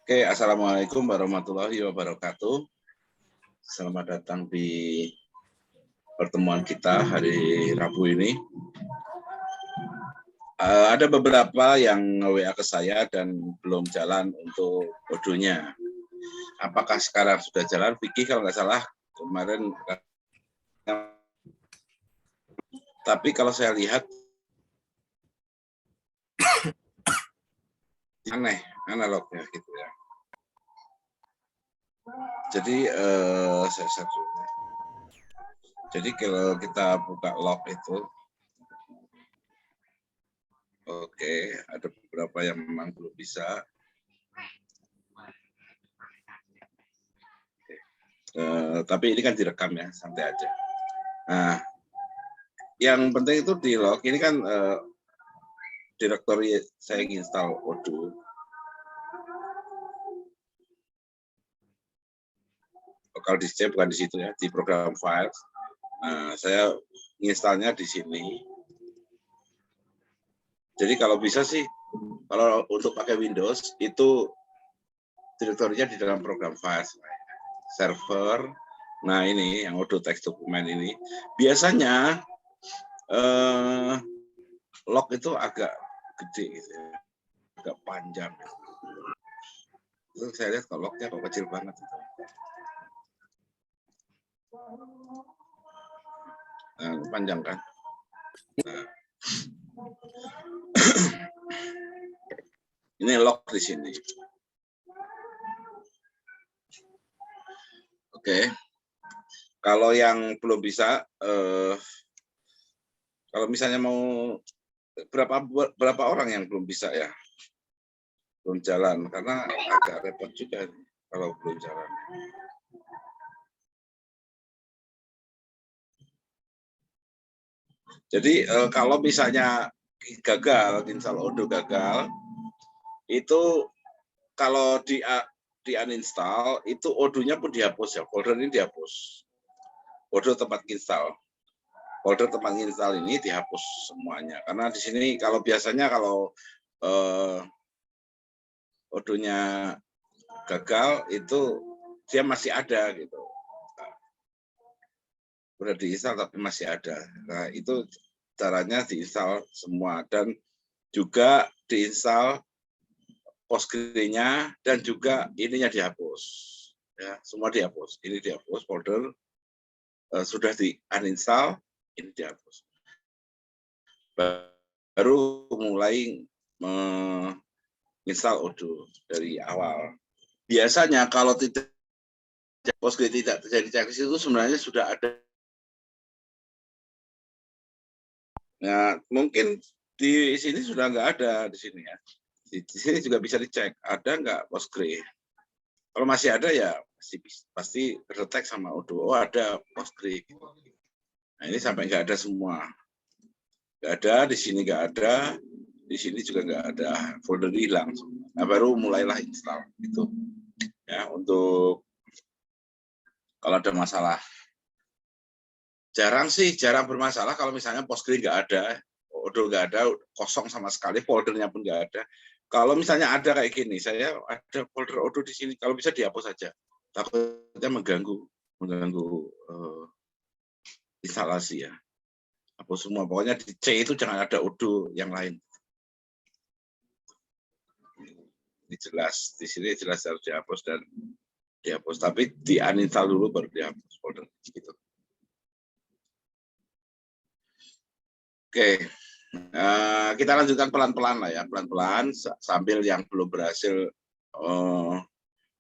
Oke, Assalamualaikum warahmatullahi wabarakatuh. Selamat datang di pertemuan kita hari Rabu ini. Ada beberapa yang WA ke saya dan belum jalan untuk audionya. Apakah sekarang sudah jalan? Vicky kalau nggak salah kemarin. Tapi kalau saya lihat aneh analognya gitu ya. Jadi jadi kalau kita buka log itu, oke, ada beberapa yang memang belum bisa. Tapi ini kan direkam ya, santai aja. Nah, yang penting itu di log. Ini kan directory saya install Odoo. Local disk bukan di situ ya, di program files. Nah, saya installnya di sini. Jadi kalau bisa sih, kalau untuk pakai Windows itu direktorinya di dalam program files, server. Nah ini yang Odoo text dokumen ini biasanya log itu agak gede gitu ya, agak panjang. Itu saya lihat kalau lognya kok kecil banget. Nah, panjang kan. Nah. Ini log di sini. Oke. Kalau yang belum bisa, kalau misalnya mau berapa orang yang belum bisa ya, belum jalan, karena agak repot juga kalau belum jalan. Jadi kalau misalnya gagal, install Odoo gagal, itu kalau di uninstall itu Odoo-nya pun dihapus ya, folder ini dihapus. Odoo tempat install. Folder tempat install ini dihapus semuanya. Karena di sini kalau biasanya kalau Odoo-nya gagal itu dia masih ada gitu. Udah diinstal tapi masih ada. Nah, itu caranya diinstal semua dan juga diinstal Postgre-nya dan juga ininya dihapus. Ya, semua dihapus. Ini dihapus folder sudah di uninstall, ini dihapus. Baru mulai menginstal Odoo dari awal. Biasanya kalau tidak Postgre tidak terjadi checklist itu sebenarnya sudah ada. Nah, mungkin di sini sudah nggak ada di sini ya. Di sini juga bisa dicek ada nggak Postgre. Kalau masih ada ya pasti terdetek sama Odoo. Oh ada Postgre. Nah ini sampai nggak ada semua. Nggak ada, di sini nggak ada, di sini juga nggak ada, folder hilang. Nah baru mulailah install itu. Ya untuk kalau ada masalah. Jarang bermasalah kalau misalnya Postgre nggak ada, Odoo nggak ada, kosong sama sekali, foldernya pun nggak ada. Kalau misalnya ada kayak gini, saya ada folder Odoo di sini, kalau bisa dihapus saja. Takutnya mengganggu instalasi ya. Hapus semua, pokoknya di C itu jangan ada Odoo yang lain. Ini jelas, di sini jelas harus dihapus dan dihapus, tapi di uninstall dulu baru dihapus folder gitu. Oke, kita lanjutkan pelan-pelan lah ya, pelan-pelan sambil yang belum berhasil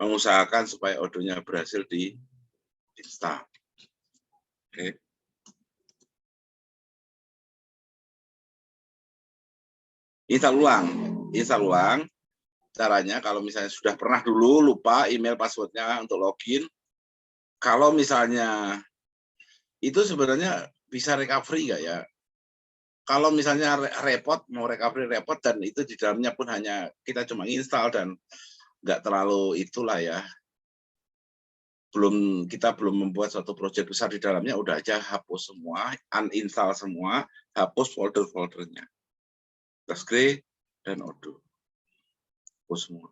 mengusahakan supaya Odoo-nya berhasil di-install. Oke. Install ulang. Caranya kalau misalnya sudah pernah dulu lupa email passwordnya untuk login, kalau misalnya itu sebenarnya bisa recovery nggak ya? Kalau misalnya repot, mau recovery repot dan itu di dalamnya pun hanya kita cuma install dan nggak terlalu itulah ya. Kita belum membuat suatu proyek besar di dalamnya, udah aja hapus semua, uninstall semua, hapus folder-foldernya. Postgre dan Odoo. Hapus semua.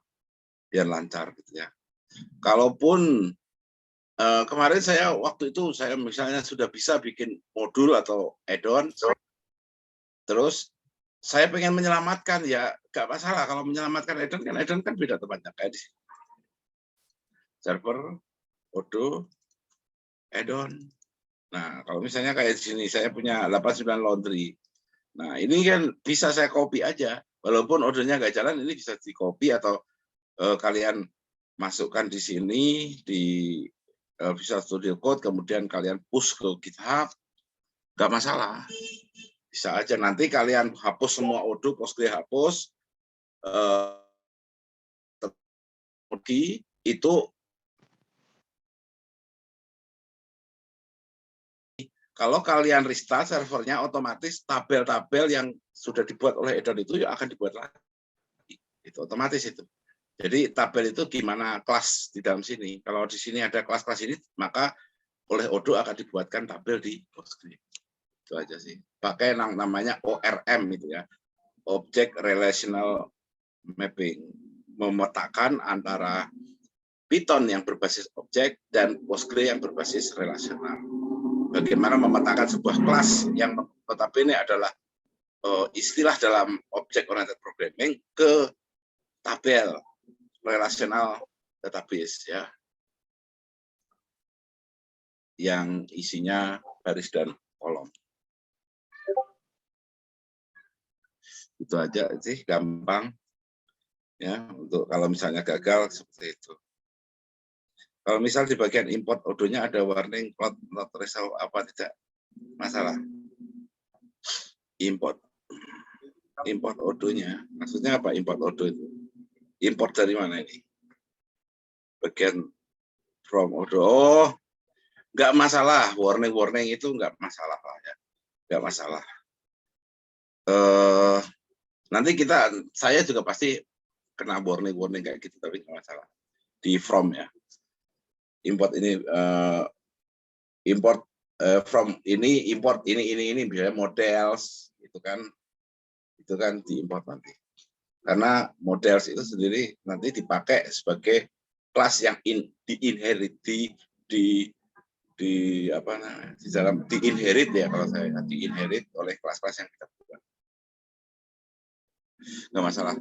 biar lancar gitu ya. Kalaupun kemarin saya waktu itu saya misalnya sudah bisa bikin modul atau add-on, terus saya pengen menyelamatkan ya nggak masalah. Kalau menyelamatkan add-on kan beda tempatnya kayak di sini. Server, Odoo, add-on. Nah, kalau misalnya kayak di sini saya punya 89 laundry. Nah, ini kan bisa saya copy aja. Walaupun ordernya nggak jalan, ini bisa di copy atau kalian masukkan di sini di Visual Studio Code, kemudian kalian push ke GitHub, nggak masalah. Bisa aja nanti kalian hapus semua Odoo, Postgre hapus, itu kalau kalian restart servernya, otomatis tabel-tabel yang sudah dibuat oleh add-on itu ya akan dibuat lagi. Itu otomatis itu. Jadi tabel itu gimana kelas di dalam sini. Kalau di sini ada kelas-kelas ini, maka oleh Odoo akan dibuatkan tabel di Postgre. Itu aja sih. Pakai namanya ORM itu ya. Object Relational Mapping. Memetakan antara Python yang berbasis objek dan Postgre yang berbasis relasional. Bagaimana memetakan sebuah kelas yang notabene adalah istilah dalam object oriented programming ke tabel relational database ya, yang isinya baris dan kolom. Itu aja sih, gampang ya. Untuk kalau misalnya gagal seperti itu. Kalau misal di bagian import Odoo-nya ada warning not resolved apa tidak masalah. Import Odoo-nya, maksudnya apa import Odoo itu? Import dari mana ini? Bagian from Odoo. Oh, nggak masalah. Warning itu nggak masalah lah ya, nggak masalah. Nanti saya juga pasti kena warning kayak gitu, tapi nggak masalah. Di from ya. Import ini import from ini, import ini biasanya models itu kan diimport nanti, karena models itu sendiri nanti dipakai sebagai kelas yang diinherit di apa namanya, di dalam diinherit ya, kalau saya diinherit oleh kelas-kelas yang kita buat, nggak masalah.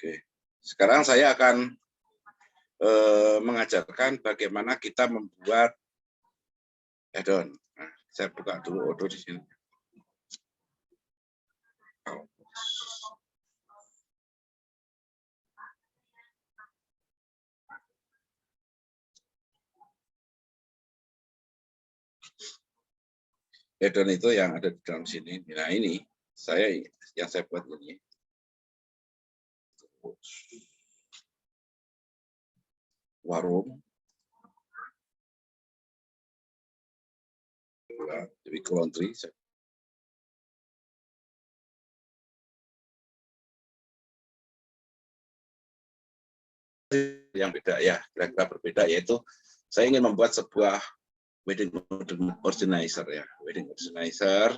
Oke. Sekarang saya akan mengajarkan bagaimana kita membuat add-on. Nah, saya buka dulu Odoo di sini. Add-on itu yang ada di dalam sini. Nah, ini yang saya buat ini. Warung. Jadi laundry. Yang beda ya, kira-kira berbeda, yaitu saya ingin membuat sebuah wedding organizer ya, wedding organizer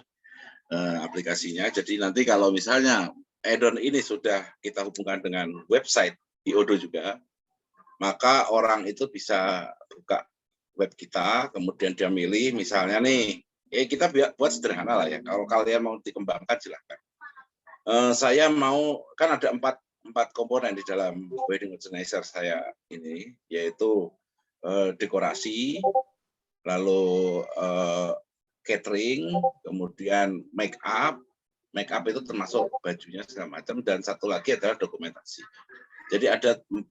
aplikasinya. Jadi nanti kalau misalnya add-on ini sudah kita hubungkan dengan website di Odoo juga, maka orang itu bisa buka web kita, kemudian dia milih misalnya nih, kita buat sederhana lah ya. Kalau kalian mau dikembangkan silahkan. Saya mau, kan ada empat komponen di dalam wedding organizer saya ini, yaitu dekorasi, lalu catering, kemudian make up itu termasuk bajunya segala macam, dan satu lagi adalah dokumentasi. Jadi ada 4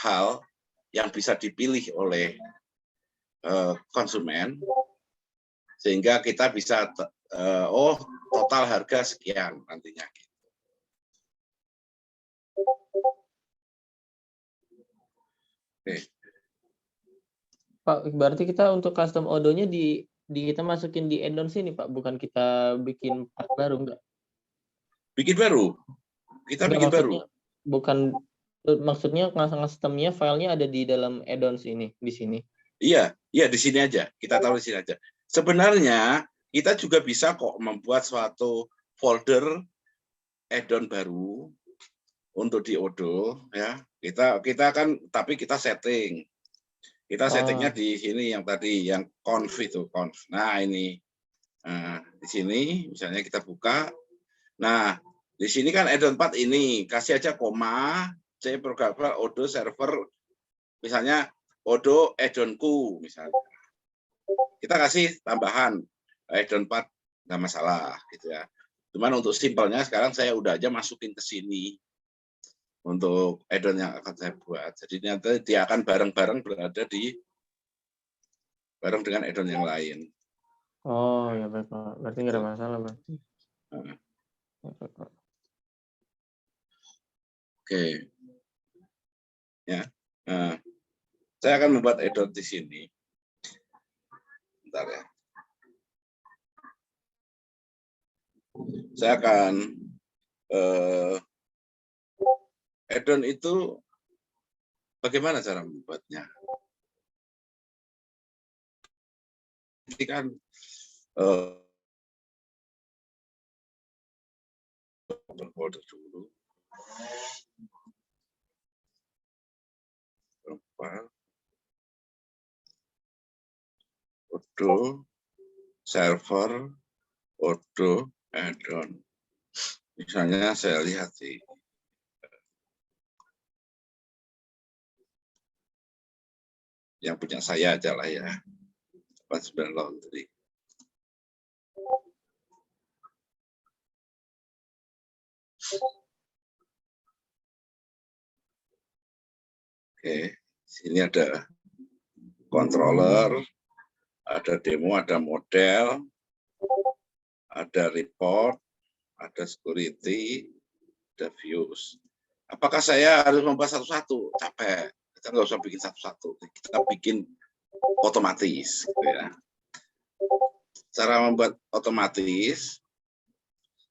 hal yang bisa dipilih oleh konsumen, sehingga kita bisa total harga sekian nantinya. Oke. Pak, berarti kita untuk custom Odoo-nya kita masukin di add-on sini, Pak, bukan kita bikin part baru, enggak? Bikin baru. Kita bikin baru. Bukan, maksudnya custom-nya filenya ada di dalam add-ons ini, di sini. Iya, di sini aja. Kita taruh di sini aja. Sebenarnya kita juga bisa kok membuat suatu folder add-on baru untuk di Odoo ya. Kita kan tapi kita setting. Kita settingnya di sini yang tadi yang conf itu conf. Nah, ini. Nah, di sini misalnya kita buka. Nah, di sini kan add-on 4 ini, kasih aja koma, C programmer Odoo server misalnya Odoo add-onku misalnya. Kita kasih tambahan add-on 4 nggak masalah gitu ya. Cuman untuk simpelnya sekarang saya udah aja masukin ke sini untuk add-on yang akan saya buat. Jadi nanti dia akan bareng-bareng berada di bareng dengan add-on yang lain. Oh ya baik Pak. Berarti nggak ada masalah berarti. Oke. Ya. Nah, saya akan membuat add-on di sini. Bentar ya. Saya akan add-on itu bagaimana cara membuatnya? Ini kan folder dulu. Odoo server Odoo add-on. Misalnya saya lihat sih. Yang punya saya aja lah ya. 49 laundry. Oke, sini ada controller, ada demo, ada model, ada report, ada security, ada views. Apakah saya harus membuat satu-satu? Capek. Kita nggak usah bikin satu-satu. Kita bikin otomatis. Gitu ya. Cara membuat otomatis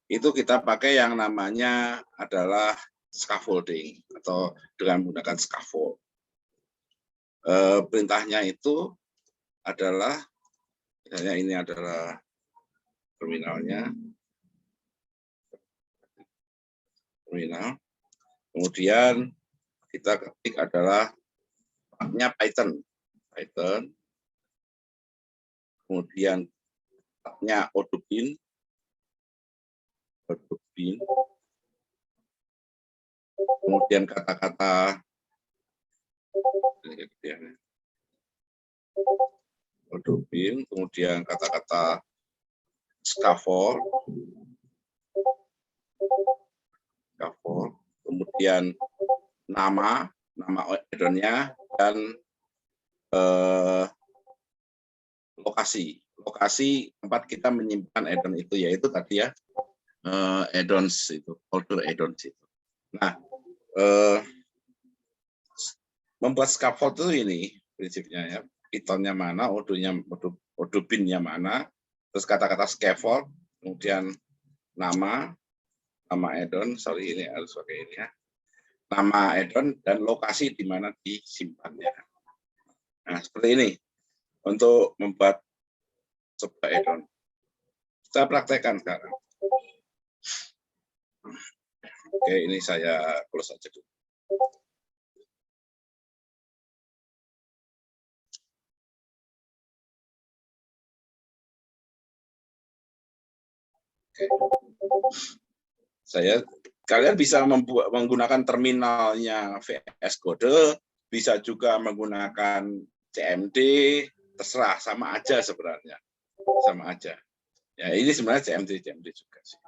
itu kita pakai yang namanya adalah scaffolding atau dengan menggunakan scaffold. Perintahnya itu adalah, misalnya ini adalah terminalnya, terminal. Kemudian kita ketik adalah tabnya Python, kemudian tabnya Odoo Bin, kemudian kata-kata Odoo Bin, kemudian kata-kata scaffold, kemudian nama add-onnya, dan lokasi tempat kita menyimpan add-on itu, yaitu tadi ya add-ons itu, folder add-ons itu. Nah, membuat scaffold itu ini prinsipnya ya, Python-nya mana, Odoo Bin-nya mana, terus kata-kata scaffold, kemudian nama add-on, sorry ini harus pakai ini ya, nama add-on dan lokasi di mana disimpannya. Nah, seperti ini untuk membuat sebuah add-on. Kita praktekkan sekarang. Oke, ini saya close aja dulu. Kalian bisa menggunakan terminalnya VS Code, bisa juga menggunakan CMD, terserah, sama aja sebenarnya, sama aja. Ya ini sebenarnya CMD juga sih.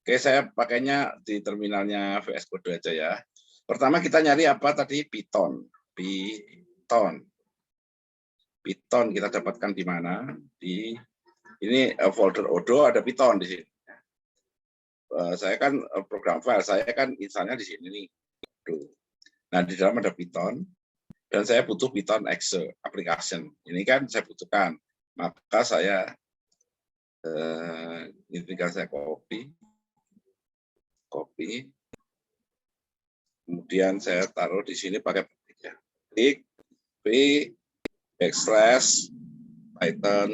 Oke, saya pakainya di terminalnya VS Code aja ya. Pertama kita nyari apa tadi? Python kita dapatkan di mana? Di ini folder Odoo ada Python di sini. Saya kan program file, saya kan installnya di sini nih. Nah, di dalam ada Python, dan saya butuh Python Exe application. Ini kan saya butuhkan, maka saya ini tinggal saya copy, kemudian saya taruh di sini pakai petik ya, klik p \python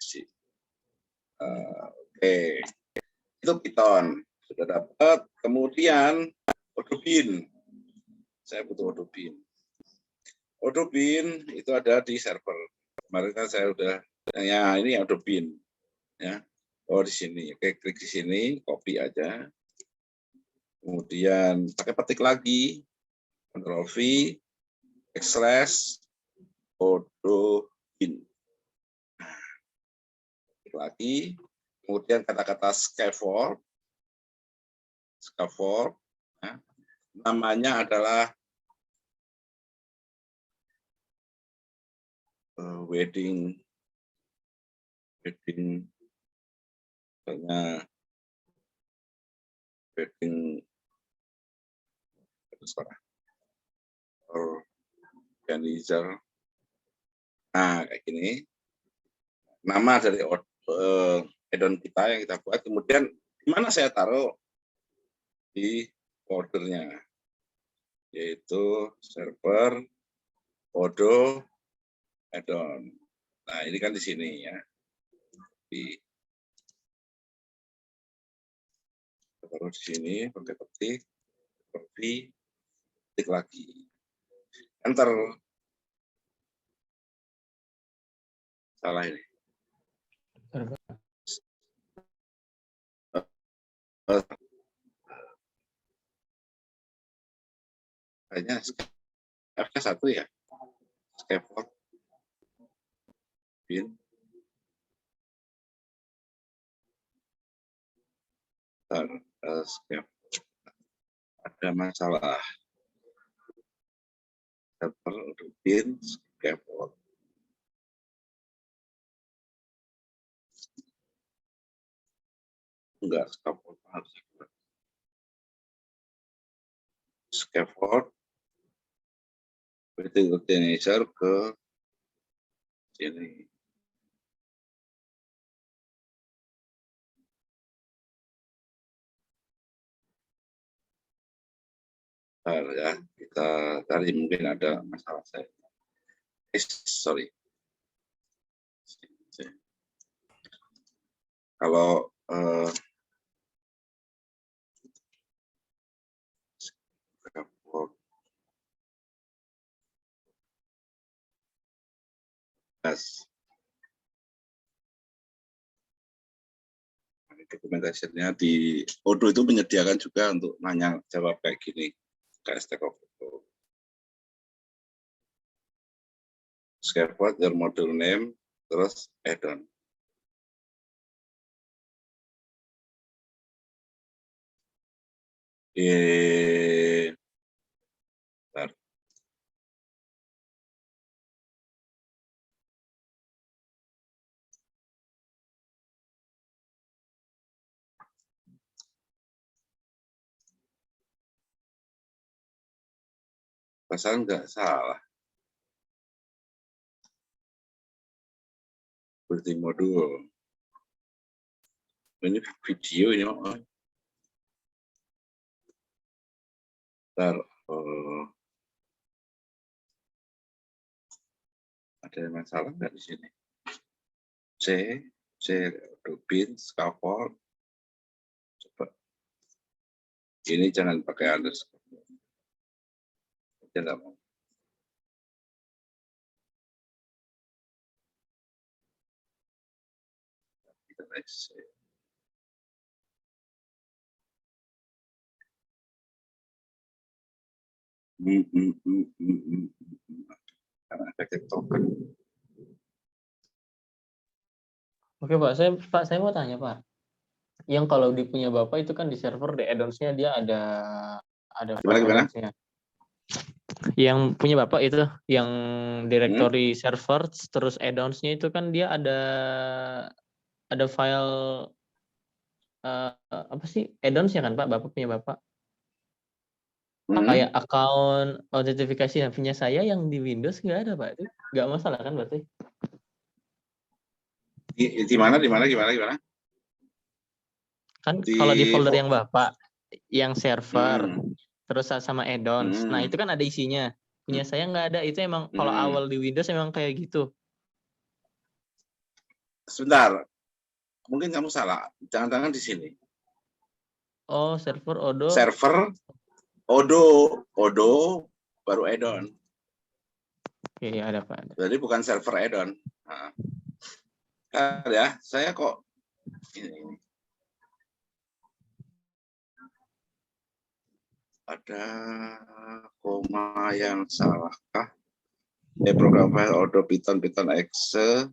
deskripsi. Oke, itu Python sudah dapat. Kemudian Odoo-Bean, saya butuh Odoo-Bean. Odoo-Bean itu ada di server. Kemarin kan saya udah, ya ini Odoo-Bean, ya. Oh di sini, oke, klik di sini, copy aja. Kemudian pakai petik lagi, Ctrl V, / Odoo-Bean. Lagi, kemudian kata-kata scaffold, ya. Namanya adalah wedding, organizer. Nah, kayak gini. Nama dari add-on kita yang kita buat. Kemudian di mana saya taruh? Di foldernya, yaitu server Odoo add-on. Nah, ini kan di sini ya. Taruh di sini, pakai petik, copy, ketik lagi, enter. Salah ini. Kayaknya F-nya 1 ya. Scaffold. Bin. Ada masalah. Server Odoo-Bean scaffold. Enggak, scaffold harus scaffold wedding organizer ke sini. Bentar ya, kita cari, mungkin ada masalah saya. Sorry. Kalau dokumentasinya di Odoo itu menyediakan juga untuk nanya jawab kayak gini, kayak Stack Overflow. Scaffold your module name, terus add-on. Pasal nggak salah. Seperti modul. Ini video ini. Bentar, ada masalah nggak di sini? Odoo-Bean scaffold. Coba. Ini jangan pakai underscore. Tidak mau. Kita save. Karena ada token. Oke Pak, saya mau tanya Pak. Yang kalau di punya Bapak itu kan di server di add-ons-nya dia ada add-ons-nya. Yang punya Bapak itu yang directory server terus add-ons-nya itu kan dia ada file apa sih add-ons-nya kan Pak, Bapak punya Bapak. Kayak account autentifikasi yang punya saya yang di Windows nggak ada Pak, itu nggak masalah kan berarti? Di mana? Kan kalau di folder yang Bapak, yang server, terus sama add-ons, nah itu kan ada isinya. Punya saya nggak ada, itu emang kalau awal di Windows emang kayak gitu. sebentar, mungkin kamu salah. Jangan-jangan di sini. Oh, server Odo. Server Odo baru add-on. Oke, ada Pak. Jadi bukan server add-on. Nah. Ya, saya kok ini. Ada koma yang salahkah? Program file Odo Python exe,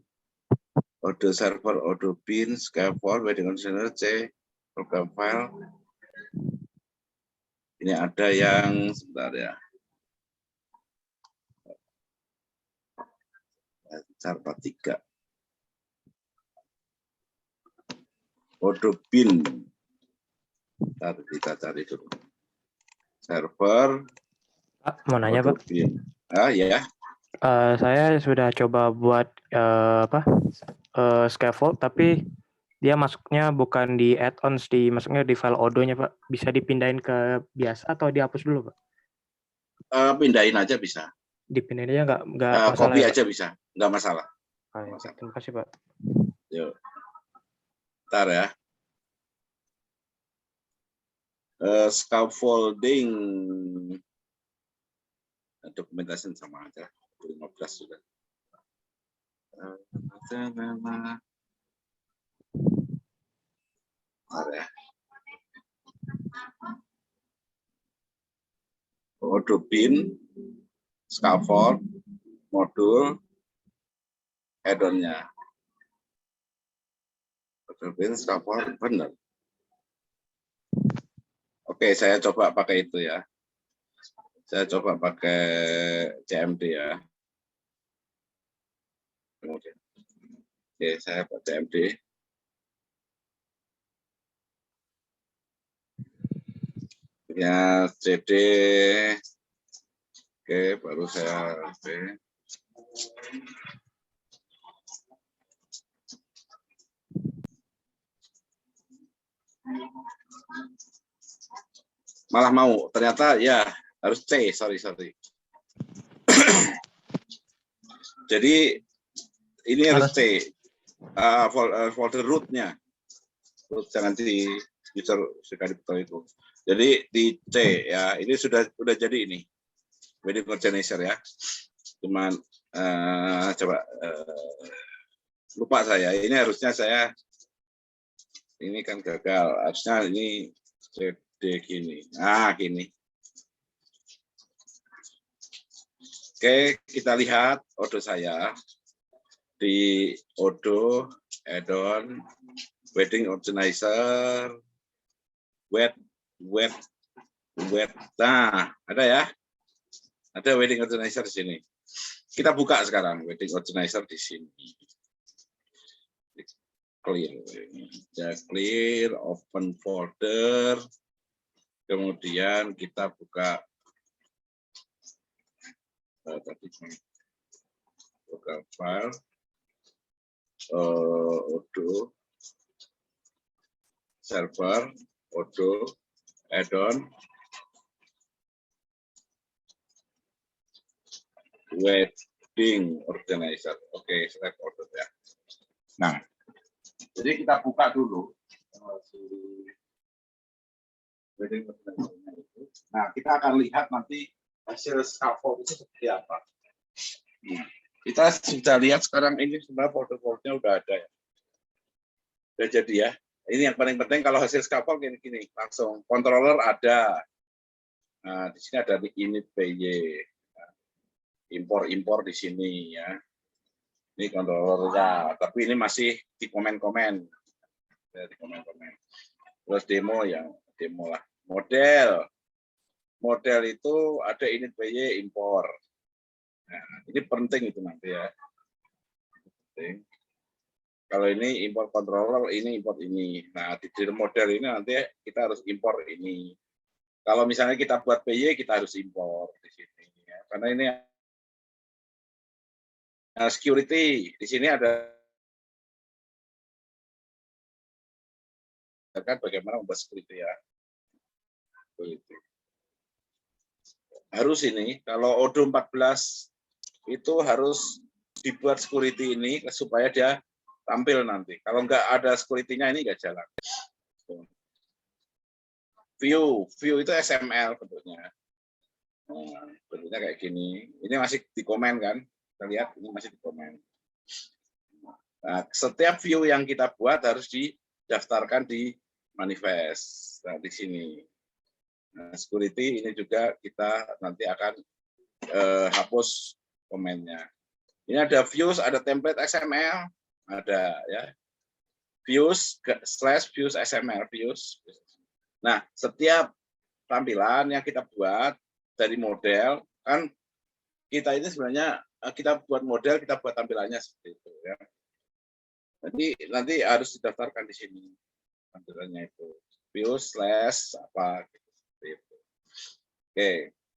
Odo server Odo bin, scaffold, wedding container C, program file. Ini ada yang sebentar ya. Carpa 3. Odo bin. Kita cari dulu. Server. Pak, mau nanya Odo Pak? bin. Ya. Saya sudah coba buat scaffold, tapi dia masuknya bukan di add-ons, masuknya di file Odo-nya Pak. Bisa dipindahin ke biasa atau dihapus dulu Pak? Pindahin aja bisa. Dipindahin aja nggak masalah Copy ya, aja bisa, nggak masalah. Terima kasih Pak. Yuk. Bentar ya. Scaffolding. Dokumentasi sama aja. 15 sudah. Bentar ya. Odo bin, scaffold, modul, add-on-nya. Odo bin, scaffold, benar. Oke, saya coba pakai itu ya. Saya coba pakai CMD ya. Kemudian, oke, saya pakai CMD. Ya, CD. Oke, baru saya malah mau, ternyata ya harus C, sorry. Jadi ini harus C, folder root-nya, jangan di user sekali betul itu. Jadi di C ya, ini sudah jadi ini wedding organizer ya. Cuman coba lupa saya. Ini harusnya saya ini kan gagal. Harusnya ini CD gini. Nah, gini. Oke, kita lihat Odo saya di Odo add-on wedding organizer web. Nah, ada ya. Ada wedding organizer di sini. Kita buka sekarang wedding organizer di sini. Clear, open folder. Kemudian kita buka file Odo server Odo add-on wedding organizer. Oke, select order ya. Nah, jadi kita buka dulu wedding organizer itu. Nah, kita akan lihat nanti hasil scaffold itu seperti apa. Nah, kita sudah lihat sekarang ini sebenarnya folder-foldernya udah ada ya. Udah jadi ya. Ini yang paling penting kalau hasil scaffold gini langsung controller ada. Nah, di sini ada di init PY. Impor di sini ya. Ini controllernya, tapi ini masih di komen-komen. Ya, di komen-komen. Terus demo lah. Model itu ada init PY impor. Nah, ini penting itu nanti ya. Penting. Kalau ini import controller, ini import ini. Nah, di model ini nanti kita harus impor ini. Kalau misalnya kita buat PY, kita harus impor di sini. Ya. Karena ini security. Di sini ada kan bagaimana membuat security ya. Security. Harus ini, kalau Odo 14 itu harus dibuat security ini supaya dia tampil nanti. Kalau nggak ada security-nya ini nggak jalan. View itu XML bentuknya. Nah, bentuknya kayak gini. Ini masih di komen kan? Kita lihat ini masih di komen. Nah, setiap view yang kita buat harus didaftarkan di manifest. Nah, di sini. Nah, security ini juga kita nanti akan hapus komennya. Ini ada views, ada template XML, ada ya. Views/views XML views. Nah, setiap tampilan yang kita buat dari model, kan kita ini sebenarnya kita buat model, kita buat tampilannya seperti itu ya. Nanti harus didaftarkan di sini tampilannya itu. Views/apa gitu, seperti itu. Oke,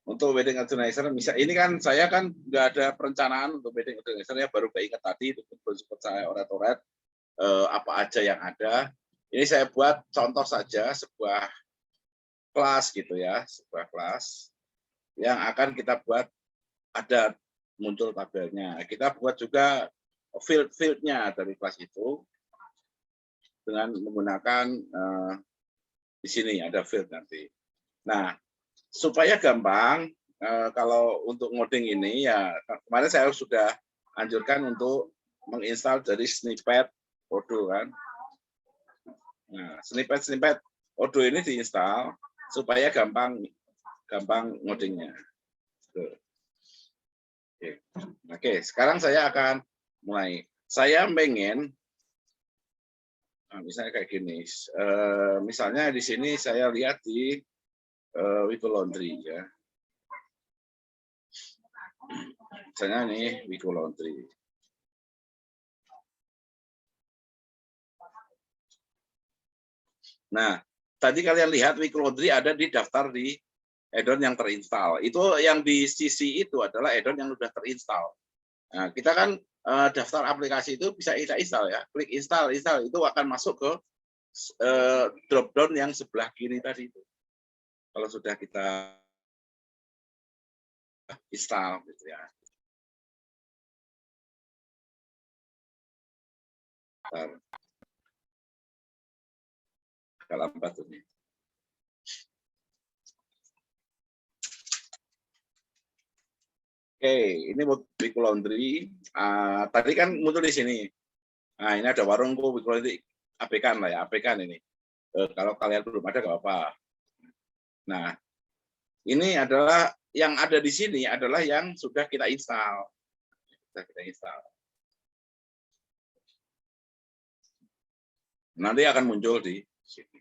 untuk wedding organizer ini kan saya kan nggak ada perencanaan untuk wedding organizer ya, baru keinget tadi itu seperti saya orat-orat apa aja yang ada. Ini saya buat contoh saja sebuah kelas gitu ya, sebuah kelas yang akan kita buat ada muncul tabelnya. Kita buat juga field-nya dari kelas itu dengan menggunakan di sini ada field nanti. Nah, supaya gampang kalau untuk ngoding ini ya kemarin saya sudah anjurkan untuk menginstal dari snippet Odoo kan. Nah, snippet Odoo ini diinstal supaya gampang ngodingnya. Oke, sekarang saya akan mulai. Saya pengen, misalnya kayak gini. Misalnya di sini saya lihat di Wigo Laundry ya. Misalnya nih Wigo Laundry. Nah, tadi kalian lihat Wigo Laundry ada di daftar di add-on yang terinstall. Itu yang di sisi itu adalah add-on yang sudah terinstall. Nah, kita kan daftar aplikasi itu bisa kita install ya. Klik install itu akan masuk ke drop down yang sebelah kiri tadi itu. Kalau sudah kita install gitu ya. Kalau lambat ini. Oke, ini Wigo Laundry. Tadi kan muncul di sini. Nah, ini ada warung Wigo Laundry APK lah ya, APK ini. Kalau kalian belum ada nggak apa-apa. Nah, ini adalah yang ada di sini adalah yang sudah kita install. Nanti akan muncul di sini.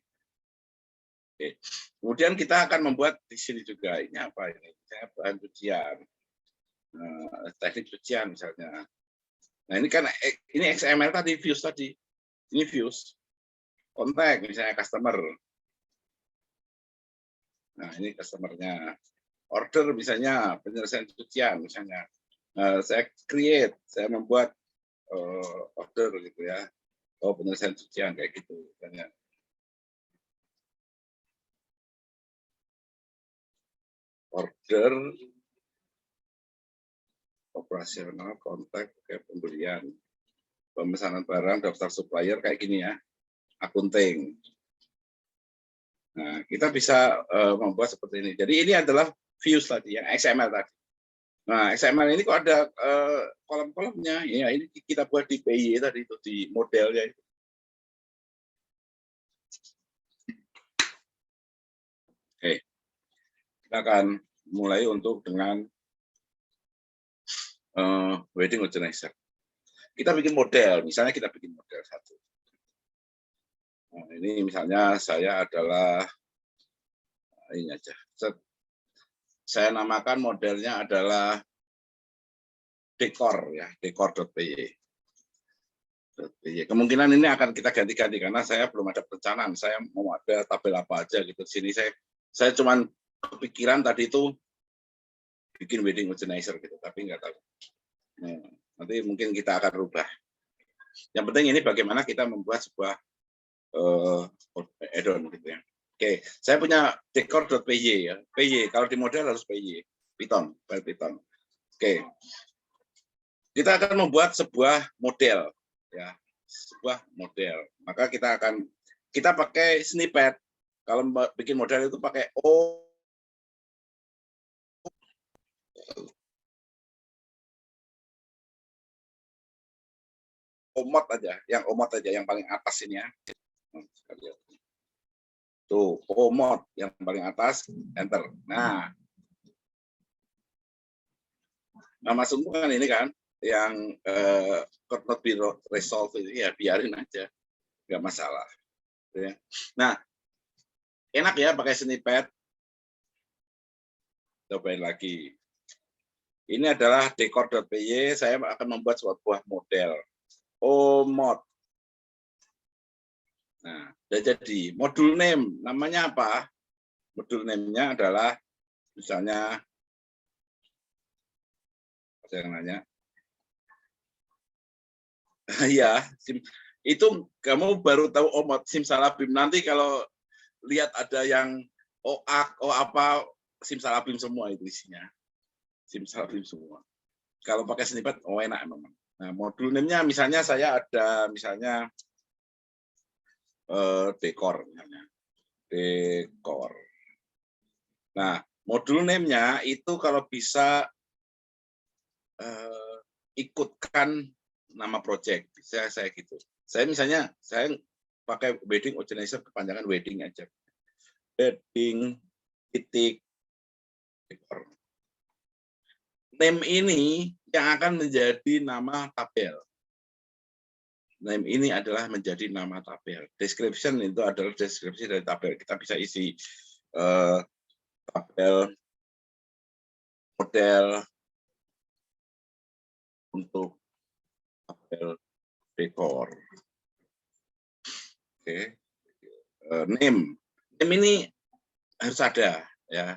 Oke. Kemudian kita akan membuat di sini juga. Ini apa ini? Saya bahan cucian. Teknik cucian misalnya. Nah ini kan ini XML tadi, views tadi. Ini views. Kontak misalnya customer. Nah ini customernya. Order misalnya penyelesaian cucian misalnya. Saya create, saya membuat order gitu ya. Oh penyelesaian cucian kayak gitu misalnya. Order operasional, kontak, pembelian, pemesanan barang, daftar supplier kayak gini ya, akunting. Nah, kita bisa membuat seperti ini. Jadi ini adalah views tadi, yang XML tadi. Nah, XML ini kok ada kolom-kolomnya. Ya, ini kita buat di PY tadi itu di modelnya itu. Oke, kita akan mulai untuk dengan wedding organizer. Kita bikin model, misalnya kita bikin model satu. Nah, ini misalnya saya adalah ini aja. Saya namakan modelnya adalah dekor ya, dekor.py. Kemungkinan ini akan kita ganti-ganti karena saya belum ada perencanaan. Saya mau ada tabel apa aja gitu. Di sini saya cuman kepikiran tadi itu bikin wedding organizer gitu, tapi nggak tahu. Nah, nanti mungkin kita akan rubah. Yang penting ini bagaimana kita membuat sebuah add-on gitu ya. Oke, saya punya dekor.py ya. PY kalau di model harus PY, Python, file Python. Oke. Kita akan membuat sebuah model ya. sebuah model. Maka kita pakai snippet. Kalau bikin model itu pakai omot aja, yang paling atas ini ya. Tuh, omot yang paling atas, enter. Nah masuk kan ini kan, yang could not be resolved ini ya biarin aja, nggak masalah. Nah, enak ya pakai snippet. Cobain lagi. Ini adalah decor.py. Saya akan membuat sebuah model. Mod. Nah, udah jadi. Modul name, namanya apa? Modul name-nya adalah, misalnya, saya nanya. Ya, itu kamu baru tahu Omod, simsalabim. Nanti kalau lihat ada yang OAK, apa, simsalabim semua itu isinya. Simsalabim semua. Kalau pakai snippet, enak memang. Nah, modul name-nya misalnya saya ada misalnya dekor misalnya. Dekor. Nah, modul name-nya itu kalau bisa ikutkan nama project. Bisa saya gitu. Saya misalnya saya pakai wedding organizer, kepanjangan wedding aja. Wedding titik dekor. Name ini yang akan menjadi nama tabel. Name ini adalah menjadi nama tabel. Description itu adalah deskripsi dari tabel. Kita bisa isi tabel model untuk tabel dekor. Oke. Name ini harus ada ya.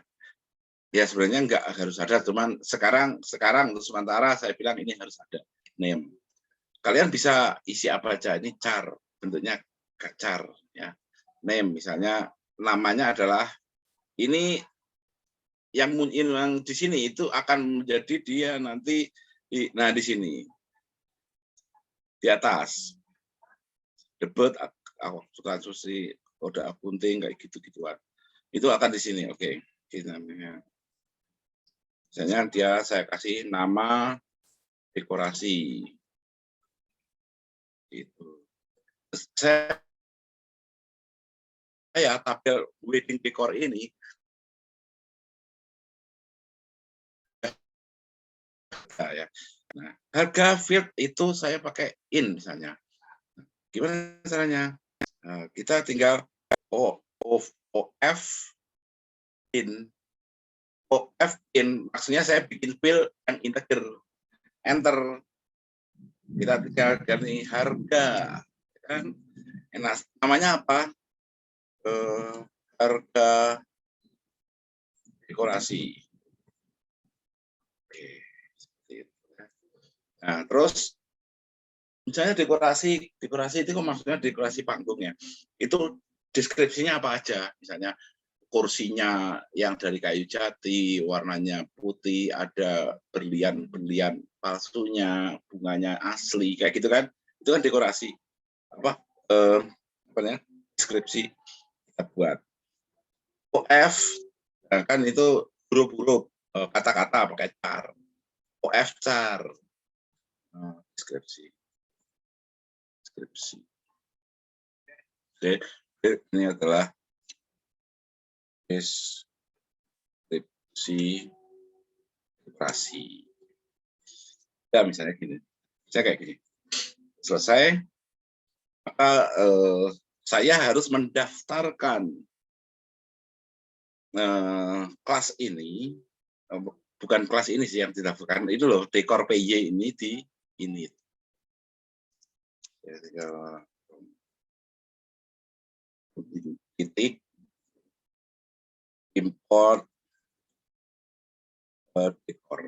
Ya sebenarnya enggak harus ada, cuman sekarang untuk sementara saya bilang ini harus ada name. Kalian bisa isi apa aja, ini char, bentuknya char ya. Name misalnya namanya adalah ini yang di sini itu akan menjadi dia nanti di sini di atas debut akuntansi kode akunting kayak gitu-gituan itu akan di sini. Oke. Namanya misalnya saya kasih nama dekorasi itu. Saya tabel wedding decor ini ya. Nah, harga field itu saya pakai in misalnya. Gimana caranya? Nah, kita tinggal OF in maksudnya saya bikin field yang integer, enter, kita tinggal ganti harga kan. Nah, namanya apa? Harga dekorasi. Oke. Nah, terus misalnya dekorasi itu maksudnya dekorasi panggung ya. Itu deskripsinya apa aja? Misalnya kursinya yang dari kayu jati, warnanya putih, ada berlian palsunya, bunganya asli, kayak gitu kan? Itu kan dekorasi. Apa namanya? Deskripsi kita buat. OF kan itu huruf-huruf, kata-kata pakai char. OF char. Deskripsi. Oke, ini adalah deskripsi dekorasi. Ya misalnya gini, saya kayak gini. Selesai, maka saya harus mendaftarkan kelas ini, bukan kelas ini sih yang didaftarkan, itu loh dekor PY ini di ini. Titik import dekor.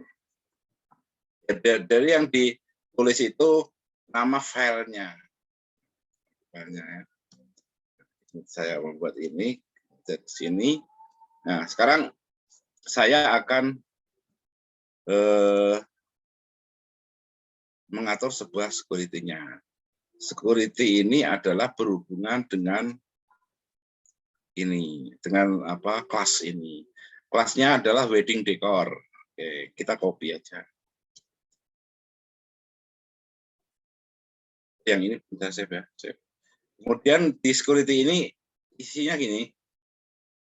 Dari yang ditulis itu nama filenya. Saya membuat ini dari sini. Nah, sekarang saya akan mengatur sebuah security-nya. security ini adalah berhubungan dengan ini, dengan apa kelas ini. Kelasnya adalah wedding decor. Oke, kita copy aja. Yang ini bisa save ya. Save. Kemudian di security ini isinya gini.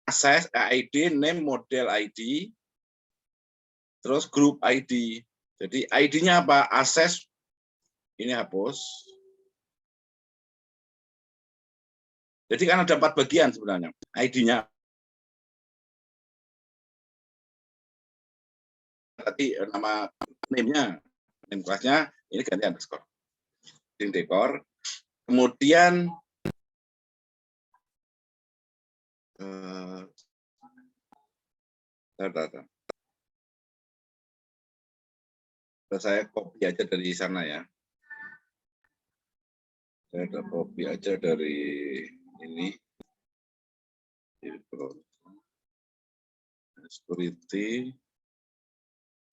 Access ID, name, model ID, terus group ID. Jadi ID-nya apa? Access ini hapus. Jadi kan ada 4 bagian sebenarnya. ID-nya. Tadi nama name-nya, name kelasnya ini ganti underscore. Wedding decor. Kemudian saya copy aja dari sana ya. Saya udah copy aja dari ini. Security.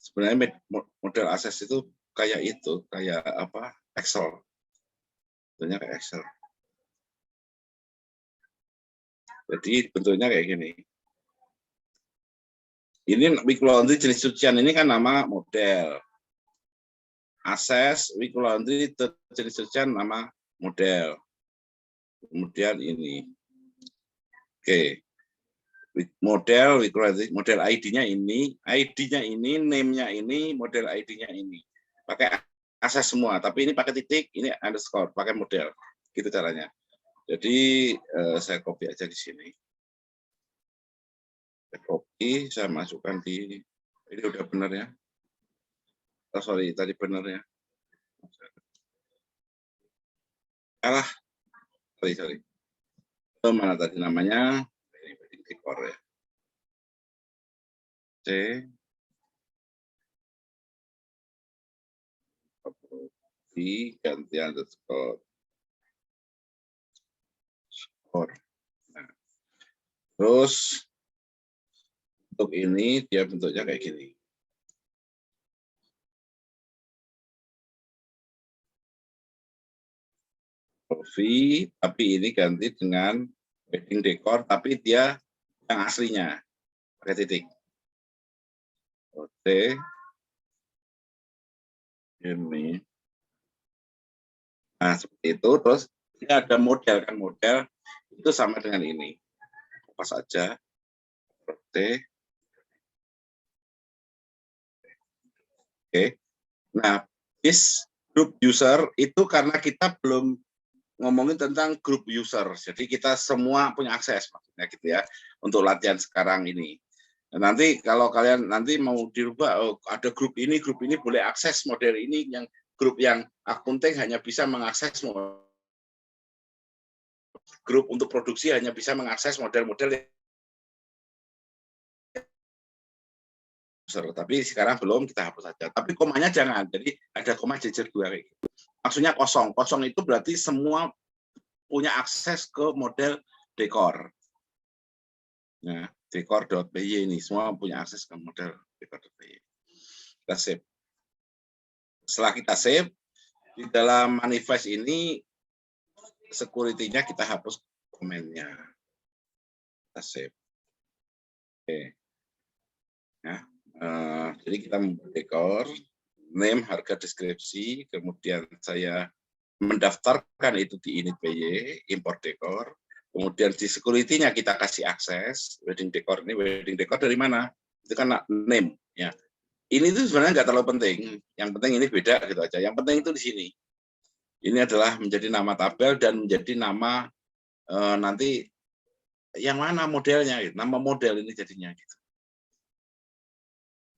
Sebenarnya model akses itu kayak itu, kayak apa? Excel. Bentuknya kayak Excel. Jadi bentuknya kayak gini. Ini week laundry jenis cucian ini kan nama model. Akses week laundry jenis cucian nama model. Kemudian ini. Oke. Model week laundry, model ID-nya ini, ID-nya ini, name-nya ini, model ID-nya ini. Pakai akses semua, tapi ini pakai titik, ini underscore, pakai model. Gitu caranya. Jadi saya copy aja di sini. Saya copy, saya masukkan di ini udah benar ya. Oh, sorry, tadi benar ya. Salah. Sorry. Itu mana tadi namanya? Ini wedding decor ya. C. Copy, ganti underscore. Nah. Terus untuk ini dia bentuknya kayak gini. Coffee, tapi ini ganti dengan wedding decor, tapi dia yang aslinya pakai titik. Oke. Ini. Nah, seperti itu. Terus ini ada model kan, model itu sama dengan ini. Apa saja. Oke. Nah, this group user itu karena kita belum ngomongin tentang group user. Jadi kita semua punya akses maksudnya gitu ya untuk latihan sekarang ini. Nah, nanti kalau kalian nanti mau dirubah, oh, ada grup ini boleh akses model ini, yang grup yang akunting hanya bisa mengakses grup untuk produksi hanya bisa mengakses model-model yang tapi sekarang belum, kita hapus saja. Tapi komanya jangan, jadi ada koma jejer 2 kayak gitu. Maksudnya kosong. Kosong itu berarti semua punya akses ke model dekor. Nah, dekor.py ini semua punya akses ke model dekor.py. Kita save. Setelah kita save, di dalam manifest ini security-nya kita hapus komennya. Kita save. Oke. Nah, jadi kita membuat dekor, name, harga, deskripsi, kemudian saya mendaftarkan itu di init PY, import dekor, kemudian di security-nya kita kasih akses, wedding decor ini, wedding decor dari mana? Itu kan name, ya. Ini tuh sebenarnya nggak terlalu penting, yang penting ini beda gitu aja. Yang penting itu di sini. Ini adalah menjadi nama tabel dan menjadi nama nanti yang mana modelnya, gitu. Nama model ini jadinya gitu.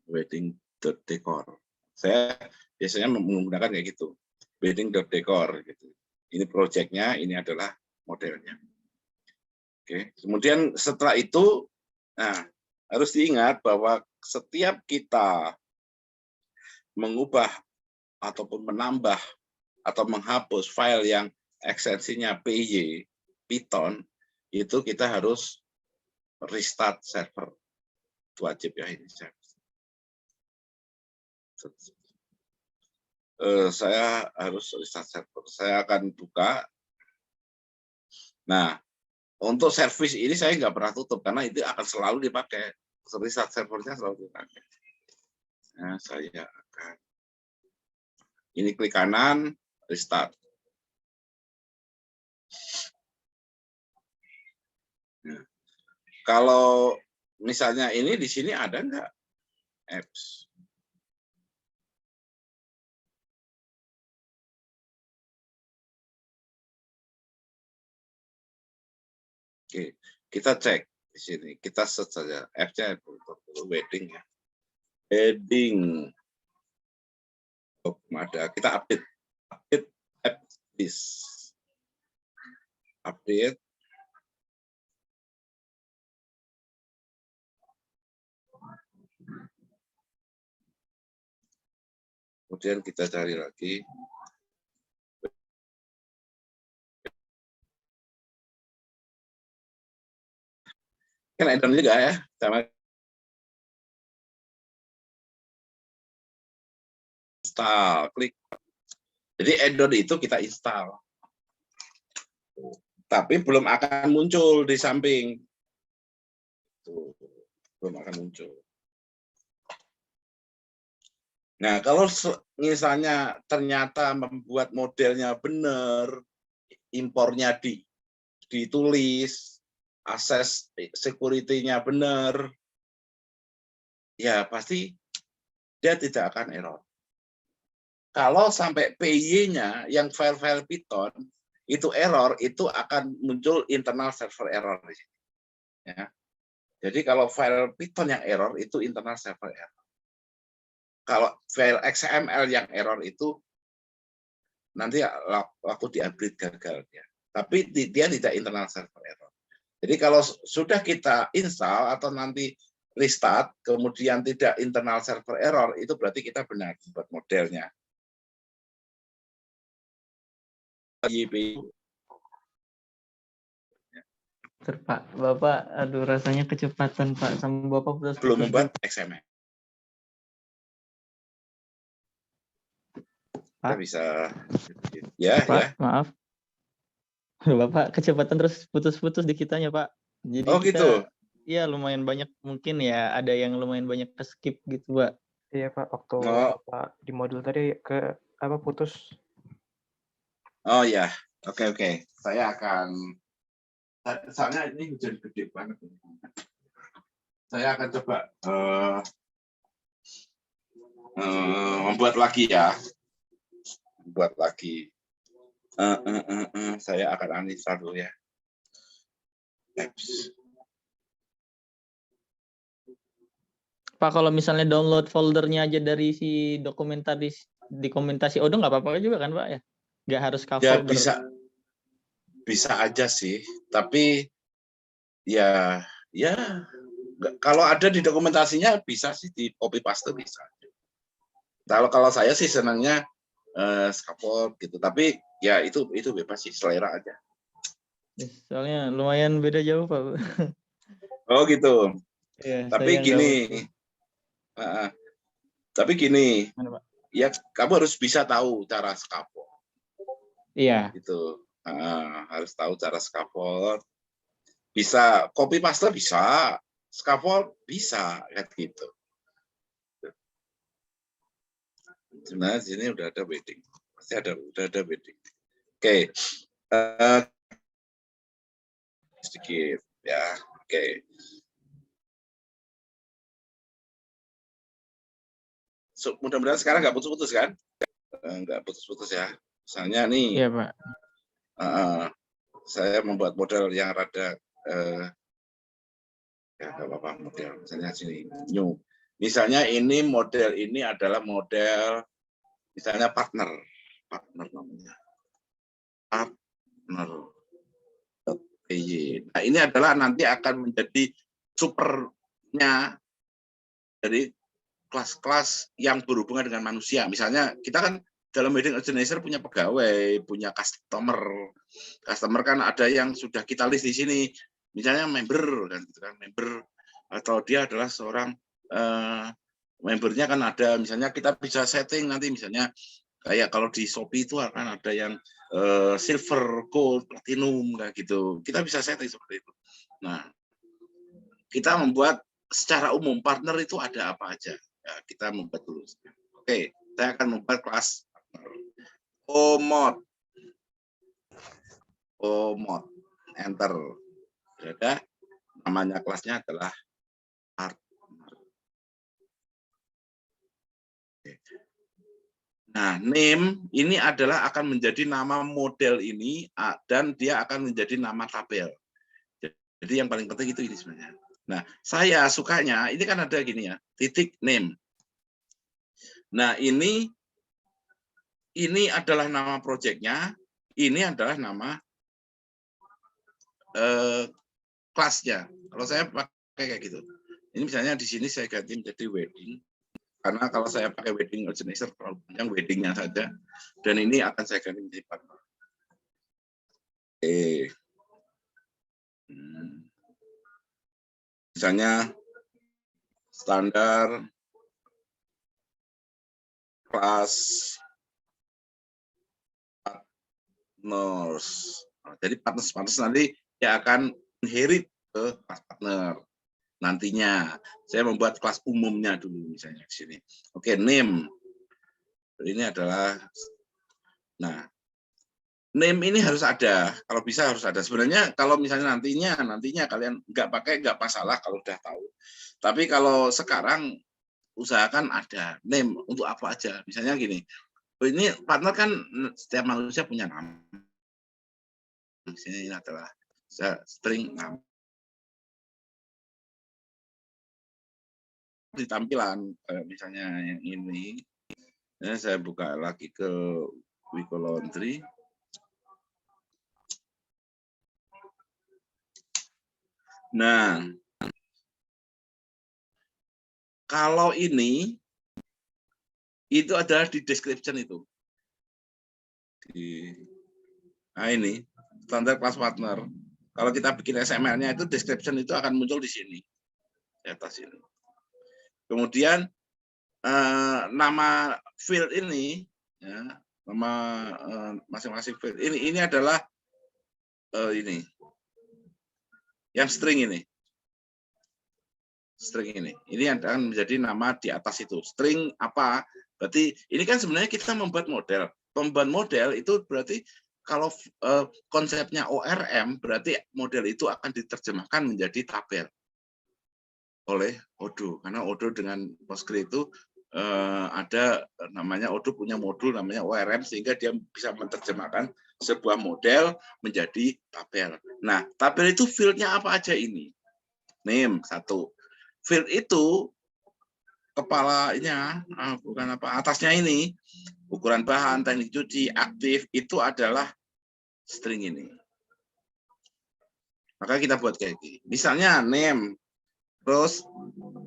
Wedding.decor. Saya biasanya menggunakan kayak gitu. Wedding.decor gitu. Ini proyeknya, ini adalah modelnya. Oke. Kemudian setelah itu, nah harus diingat bahwa setiap kita mengubah ataupun menambah atau menghapus file yang ekstensinya PY, Python, itu kita harus restart server. Itu wajib ya ini. saya harus restart server. Saya akan buka. Nah, untuk service ini saya nggak pernah tutup karena itu akan selalu dipakai. Restart servernya selalu dipakai. Nah, saya akan ini klik kanan, restart. Nah, kalau misalnya ini di sini ada nggak apps? Oke, kita cek di sini. Kita search saja app-nya wedding ya. Wedding. Oh, ada. Kita update app list. Update. Kemudian kita cari lagi. Kan add-on juga ya, sama install, klik. Jadi add-on itu kita install. Tapi belum akan muncul di samping. Tuh, belum akan muncul. Nah, kalau misalnya ternyata membuat modelnya benar, impornya ditulis, akses security-nya benar, ya pasti dia tidak akan error. Kalau sampai PY-nya yang file-file Python itu error, itu akan muncul internal server error. Ya. Jadi kalau file Python yang error itu internal server error. Kalau file XML yang error itu nanti waktu di-upgrade gagal ya. Tapi dia tidak internal server error. Jadi kalau sudah kita install atau nanti restart, kemudian tidak internal server error, itu berarti kita benar buat modelnya. Pak, Bapak, aduh rasanya kecepatan Pak, sama Bapak putus. Belum membuat XML. Kita bisa, ya, Pak, ya. maaf. Bapak kecepatan terus putus-putus di kitanya Pak. Jadi Oh kita, gitu. ya lumayan banyak mungkin ya, ada yang lumayan banyak ke skip gitu Pak. Iya Pak, waktu Pak di modul tadi ke apa putus. Oh ya, oke. Saya akan, soalnya ini hujan gede banget. Saya akan coba membuat lagi ya. Membuat lagi. Saya akan uninstall dulu ya. Apps. Pak, kalau misalnya download foldernya aja dari si dokumentasi Odoo nggak apa-apa juga kan Pak ya? Nggak harus Ya cover. bisa aja sih, tapi ya kalau ada di dokumentasinya bisa sih di copy paste bisa. Kalau saya sih senangnya scaffold gitu, tapi ya itu bebas sih, selera aja. Soalnya lumayan beda jauh Pak. Oh gitu. Ya, Tapi gini, Mana, Pak? ya kamu harus bisa tahu cara scaffold. Iya. Gitu. Harus tahu cara scaffold. Bisa copy paste bisa, scaffold bisa, kayak gitu. Sebenarnya sini udah ada wedding, pasti udah ada wedding. Oke. Sedikit ya. Oke. Mudah-mudahan sekarang nggak putus-putus kan? Nggak putus-putus ya. Misalnya nih, Iya Pak. saya membuat model yang rada ya nggak apa-apa model. Misalnya sini new. Misalnya ini model ini adalah model misalnya partner namanya. Partner. Nah ini adalah nanti akan menjadi supernya dari kelas-kelas yang berhubungan dengan manusia. Misalnya kita kan dalam wedding organizer punya pegawai, punya customer. Customer kan ada yang sudah kita list di sini. Misalnya member kan gitu kan, member atau dia adalah seorang membernya kan ada. Misalnya kita bisa setting nanti misalnya Kayak kalau di Shopee itu akan ada yang silver, gold, platinum kayak gitu. Kita bisa setting seperti itu. Nah, kita membuat secara umum partner itu ada apa aja. Ya, kita membuat dulu. Oke, saya akan membuat kelas partner. OMod. Enter. Ada namanya kelasnya adalah partner. Nah, name ini adalah akan menjadi nama model ini dan dia akan menjadi nama tabel. Jadi yang paling penting itu ini sebenarnya. Nah, saya sukanya ini kan ada gini ya, titik name. Nah, ini adalah nama projectnya, ini adalah nama kelasnya. Kalau saya pakai kayak gitu. Ini misalnya di sini saya ganti menjadi wedding. Karena kalau saya pakai wedding organizer terlalu panjang, weddingnya saja. Dan ini akan saya ganti menjadi partner. Misalnya standar kelas partners. Jadi partners nanti dia akan inherit ke kelas partner. Nantinya saya membuat kelas umumnya dulu misalnya di sini. Oke, name. Ini adalah name ini harus ada. Kalau bisa harus ada. Sebenarnya kalau misalnya nantinya kalian nggak pakai nggak masalah kalau udah tahu. Tapi kalau sekarang usahakan ada name untuk apa aja. Misalnya gini. Ini partner kan setiap manusia punya nama. Di sini adalah string nama. Di tampilan misalnya yang ini saya buka lagi ke Wiko Laundry. Nah, kalau ini itu adalah di description itu. Nah ini standar kelas partner. Kalau kita bikin XML-nya itu description itu akan muncul di sini di atas ini. Kemudian nama field ini, ya, nama masing-masing field ini adalah ini, yang string ini, ini akan menjadi nama di atas itu. String apa? Berarti ini kan sebenarnya kita membuat model. Pembuat model itu berarti kalau konsepnya ORM berarti model itu akan diterjemahkan menjadi tabel oleh Odoo, karena Odoo dengan Postgre itu ada namanya Odoo punya modul namanya ORM sehingga dia bisa menerjemahkan sebuah model menjadi tabel. Nah, tabel itu fieldnya apa aja ini? Name satu. Field itu kepalanya bukan apa atasnya ini ukuran bahan, teknik cuci, aktif itu adalah string ini. Maka kita buat kayak gini. Misalnya name. Terus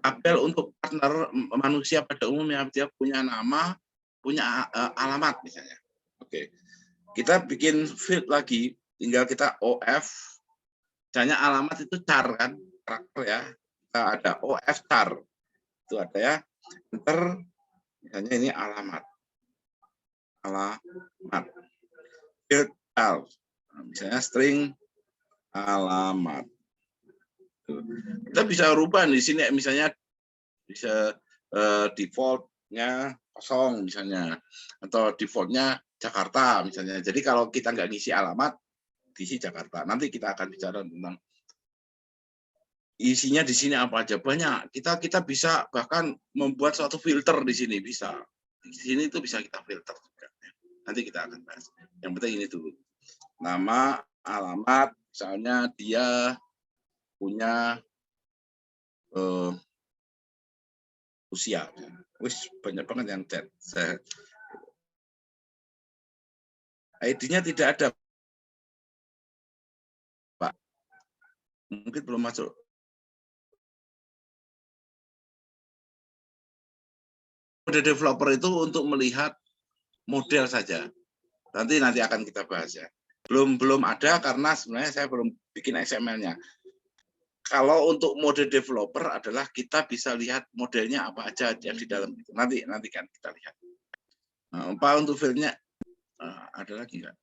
tabel untuk partner manusia pada umumnya dia punya nama, punya alamat misalnya. Oke. Kita bikin field lagi, tinggal kita OF. Misalnya alamat itu char kan, karakter ya. Kita ada OF char. Itu ada ya. Enter misalnya ini alamat. Field char. Misalnya string alamat. Kita bisa rubah di sini misalnya bisa defaultnya kosong misalnya atau defaultnya Jakarta misalnya. Jadi kalau kita nggak ngisi alamat diisi Jakarta. Nanti kita akan bicara tentang isinya di sini apa aja banyak. Kita bisa bahkan membuat suatu filter di sini bisa. Di sini itu bisa kita filter juga. Nanti kita akan bahas. Yang penting ini dulu. Nama, alamat, misalnya dia punya usia. Wis banyak banget yang chat. ID-nya tidak ada, Pak. Mungkin belum masuk. Mode developer itu untuk melihat model saja. Nanti akan kita bahas ya. Belum ada karena sebenarnya saya belum bikin XML-nya. Kalau untuk mode developer adalah kita bisa lihat modelnya apa aja yang di dalam itu. Nanti kan kita lihat. Apa untuk filenya? Ada lagi nggak?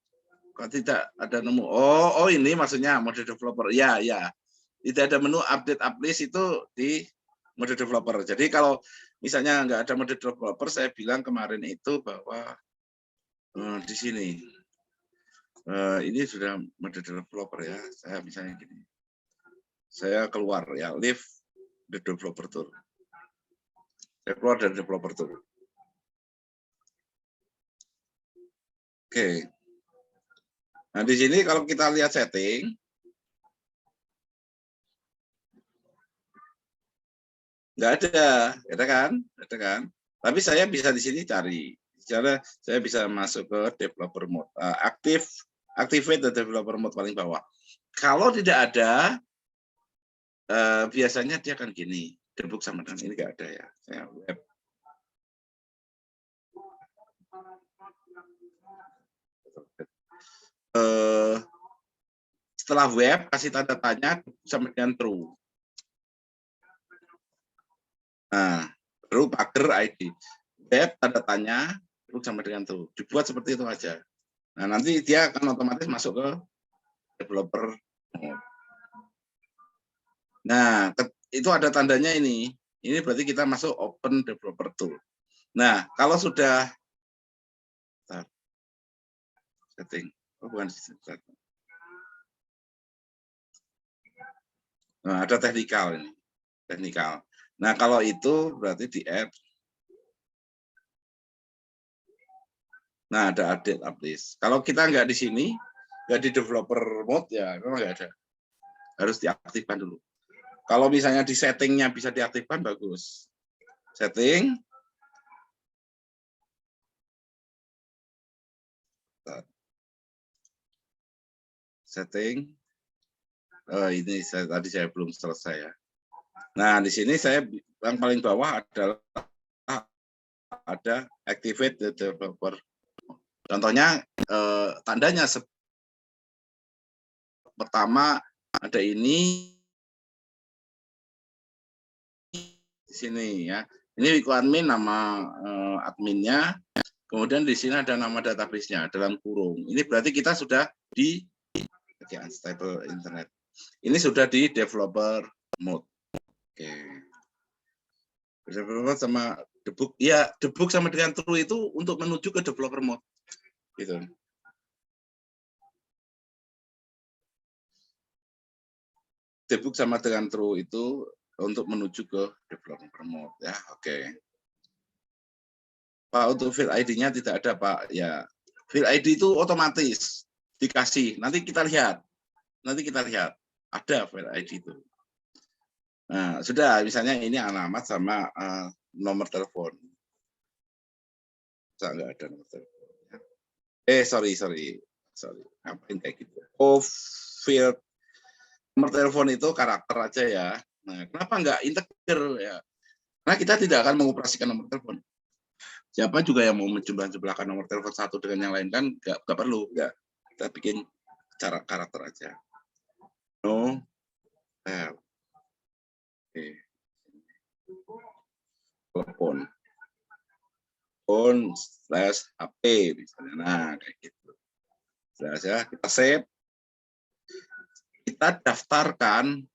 Kok tidak ada nemu? Oh ini maksudnya mode developer. Ya. Tidak ada menu update uplist itu di mode developer. Jadi kalau misalnya nggak ada mode developer, saya bilang kemarin itu bahwa di sini ini sudah mode developer ya. Saya misalnya gini, saya keluar ya, leave the developer tool. Saya keluar dari developer tool. Oke. Nah, di sini kalau kita lihat setting, nggak ada kan? Tapi saya bisa di sini cari. Saya bisa masuk ke developer mode, activate the developer mode paling bawah. Kalau tidak ada, biasanya dia akan gini, debug sama dengan ini nggak ada ya. Saya web. Setelah web kasih tanda tanya sama dengan true. Nah, true pagar ID. Web tanda tanya sama dengan true. Dibuat seperti itu aja. Nah, nanti dia akan otomatis masuk ke developer. Nah, itu ada tandanya ini. Ini berarti kita masuk open developer tool. Nah, kalau sudah setting, bukan setting. Nah, ada teknikal ini. Teknikal. Nah, kalau itu berarti di add. Nah, ada update uplist. Kalau kita nggak di sini, nggak di developer mode, ya memang nggak ada. Harus diaktifkan dulu. Kalau misalnya di settingnya bisa diaktifkan, bagus. Setting. Setting. Ini tadi saya belum selesai ya. Nah, di sini saya yang paling bawah adalah ada activate the developer. Contohnya tandanya pertama ada ini di sini ya. Ini Wiko admin nama adminnya. Kemudian di sini ada nama database-nya dalam kurung. Ini berarti kita sudah di unstable internet. Ini sudah di developer mode. Oke. Developer mode sama debug. Ya, debug sama dengan true itu untuk menuju ke developer mode. Gitu. Debug sama dengan true itu untuk menuju ke developer mode ya. Oke. Pak, untuk field ID-nya tidak ada, Pak. Ya. Field ID itu otomatis dikasih. Nanti kita lihat. Ada field ID itu. Nah, sudah misalnya ini alamat sama nomor telepon. Nggak ada nomor telepon. Sorry. Ngapain kayak gitu? Field nomor telepon itu karakter aja ya. Nah, kenapa nggak integer ya? Karena kita tidak akan mengoperasikan nomor telepon. Siapa juga yang mau menjumlah-jumlahkan nomor telepon satu dengan yang lain kan nggak perlu. Nggak. Kita bikin cara karakter aja. No. Oke. Telepon. phone/HP misalnya. Nah, kayak gitu. Jelas ya, kita save. Kita daftarkan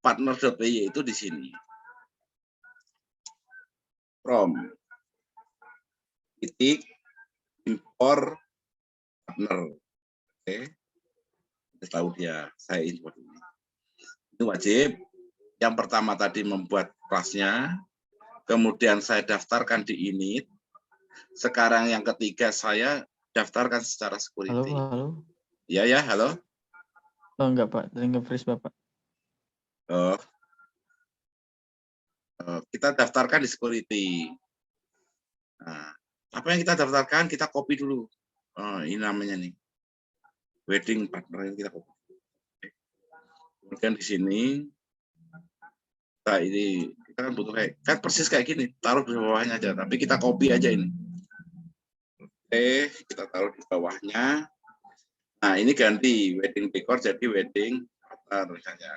partner.py itu di sini. From titik import partner. Oke. Kita tahu dia, saya import ini. Itu wajib. Yang pertama tadi membuat kelasnya, kemudian saya daftarkan di init. Sekarang yang ketiga saya daftarkan secara security. Halo. Ya, halo. Oh, enggak, Pak. Tadi nge-freeze, Bapak. Kita daftarkan di security. Nah, apa yang kita daftarkan, kita copy dulu. Ini namanya nih. Wedding partner yang kita copy. Kemudian di sini, kita kan butuh kan persis kayak gini. Taruh di bawahnya aja, tapi kita copy aja ini. Oke, kita taruh di bawahnya. Nah, ini ganti wedding decor jadi wedding partner misalnya.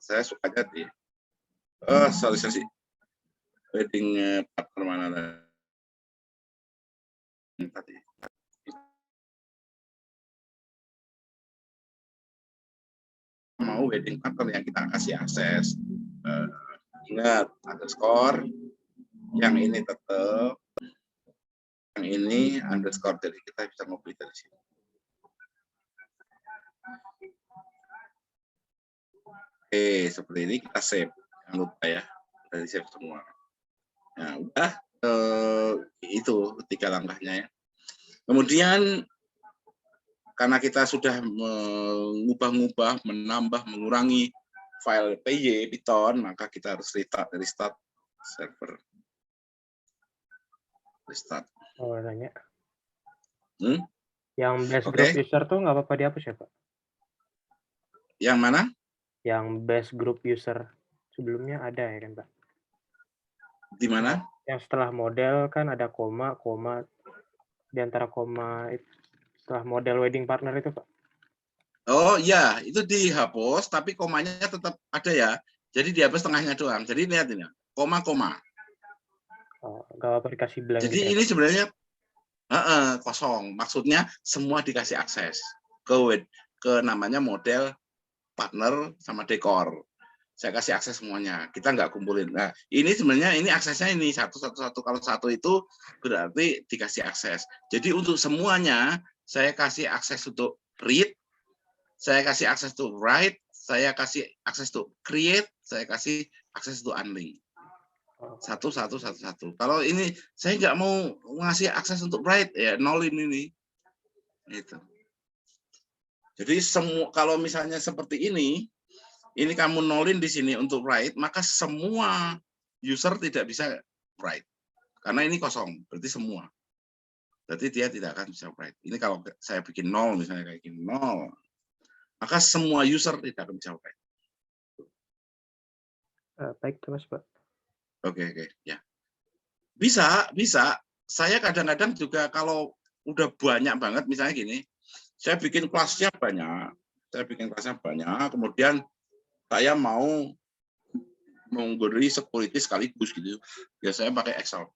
Saya suka jadi. Sorry. wedding partner mana tadi? Mau wedding partner yang kita kasih akses. Ingat, underscore. Yang ini tetap. Yang ini underscore. Jadi kita bisa ngopi dari sini. Oke, seperti ini kita save. Jangan lupa ya, dari save semua. Nah, udah itu 3 langkahnya ya. Kemudian karena kita sudah mengubah-ubah, menambah, mengurangi file PY Python, maka kita harus restart server. Restart. Oh, nanya. Yang base group user tuh nggak apa-apa dihapus ya, Pak? Yang mana? Yang base group user sebelumnya ada ya kan, Pak? Di mana? Yang setelah model kan ada koma, di antara koma setelah model wedding partner itu, Pak. Oh iya, itu dihapus, tapi komanya tetap ada ya. Jadi dihapus tengahnya doang. Jadi lihat ini, koma. Oh, nggak apa-apa dikasih blank. Jadi gitu ini ya, sebenarnya kosong. Maksudnya semua dikasih akses ke namanya model partner sama dekor. Saya kasih akses semuanya. Kita nggak kumpulin. Nah, ini sebenarnya ini aksesnya ini satu. Kalau satu itu berarti dikasih akses. Jadi untuk semuanya saya kasih akses untuk read, saya kasih akses untuk write, saya kasih akses untuk create, saya kasih akses untuk unlink. Satu. Kalau ini saya nggak mau ngasih akses untuk write, ya nolin ini. Itu. Jadi kalau misalnya seperti ini kamu nolin di sini untuk write, maka semua user tidak bisa write. Karena ini kosong, berarti semua. Berarti dia tidak akan bisa write. Ini kalau saya bikin 0, misalnya kayak gini, 0. Maka semua user tidak akan bisa write. Baik, terus Pak. Oke, ya. Bisa. Saya kadang-kadang juga kalau udah banyak banget, misalnya gini, saya bikin kelasnya banyak, kemudian saya mau memberi security sekaligus gitu. Ya saya pakai Excel.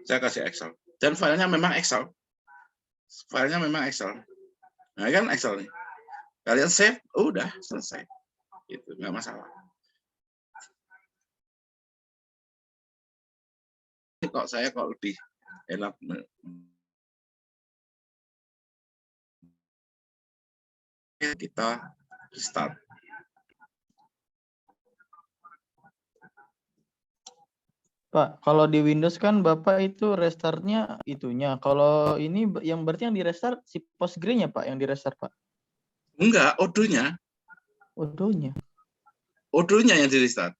Saya kasih Excel. Dan filenya memang Excel. Nah kan Excel nih. Kalian save, udah selesai. Gitu, nggak masalah. Saya lebih enak. Kita start. Pak, kalau di Windows kan Bapak itu restartnya itunya. Kalau ini yang berarti yang di restart si Postgre-nya Pak, yang di restart Pak? Enggak, Odoo-nya. Odoo-nya yang di restart.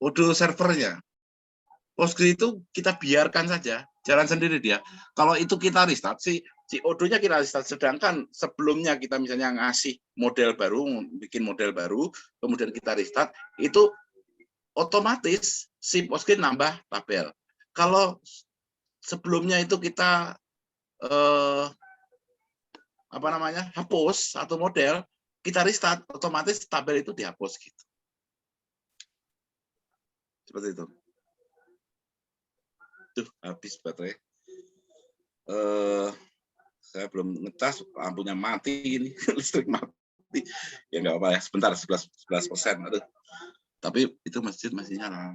Odoo servernya. Postgre itu kita biarkan saja, jalan sendiri dia. Kalau itu kita restart, si Odoo-nya kita restart. Sedangkan sebelumnya kita misalnya ngasih model baru, bikin model baru, kemudian kita restart, itu otomatis si Postgre nambah tabel. Kalau sebelumnya itu kita hapus satu model, kita restart, otomatis tabel itu dihapus gitu. Seperti itu. Tuh habis baterai. Saya belum ngecas, lampunya mati ini, listrik mati. Ya nggak apa ya, sebentar 11%. Aduh. Tapi itu masjid masih nyala.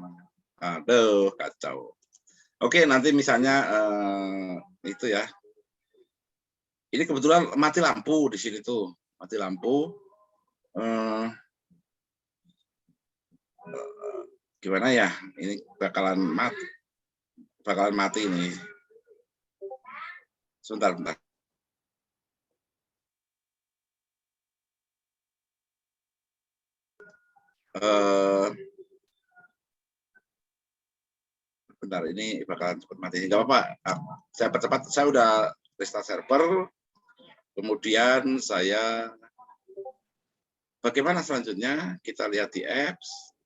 Aduh, kacau. Oke, nanti misalnya itu ya. Ini kebetulan mati lampu di sini tuh, mati lampu. Gimana ya? Ini bakalan mati ini. Sebentar. Bentar, ini bakalan cepat mati. Nggak apa-apa. Saya percepat. Saya udah restart server. Kemudian saya bagaimana selanjutnya? Kita lihat di apps.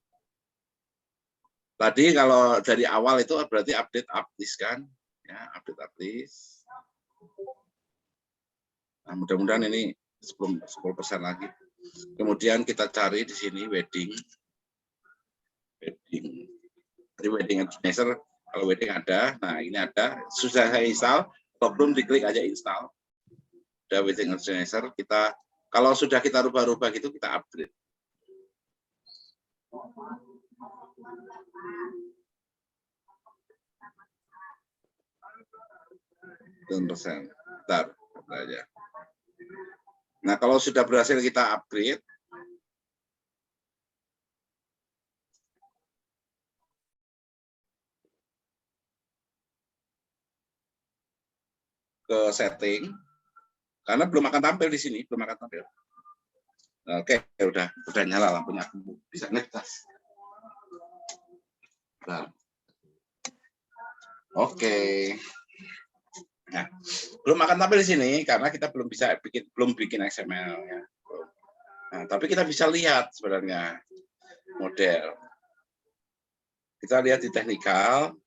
Tadi kalau dari awal itu berarti update kan? Ya, update. Nah, mudah-mudahan ini 10% lagi. Kemudian kita cari di sini wedding. Jadi wedding organizer, kalau wedding ada, nah ini ada, sudah saya install, kalau belum diklik aja install. Udah wedding organizer, kita kalau sudah kita rubah-rubah gitu, kita upgrade. %. Bentar aja. Nah, kalau sudah berhasil kita upgrade, ke setting, karena belum akan tampil di sini, belum akan tampil. Oke, udah nyala lampunya, aku bisa ngetes. Nah. Oke. Nah, belum akan tampil di sini karena kita belum bikin XML ya. Nah, tapi kita bisa lihat sebenarnya model. Kita lihat di teknikal,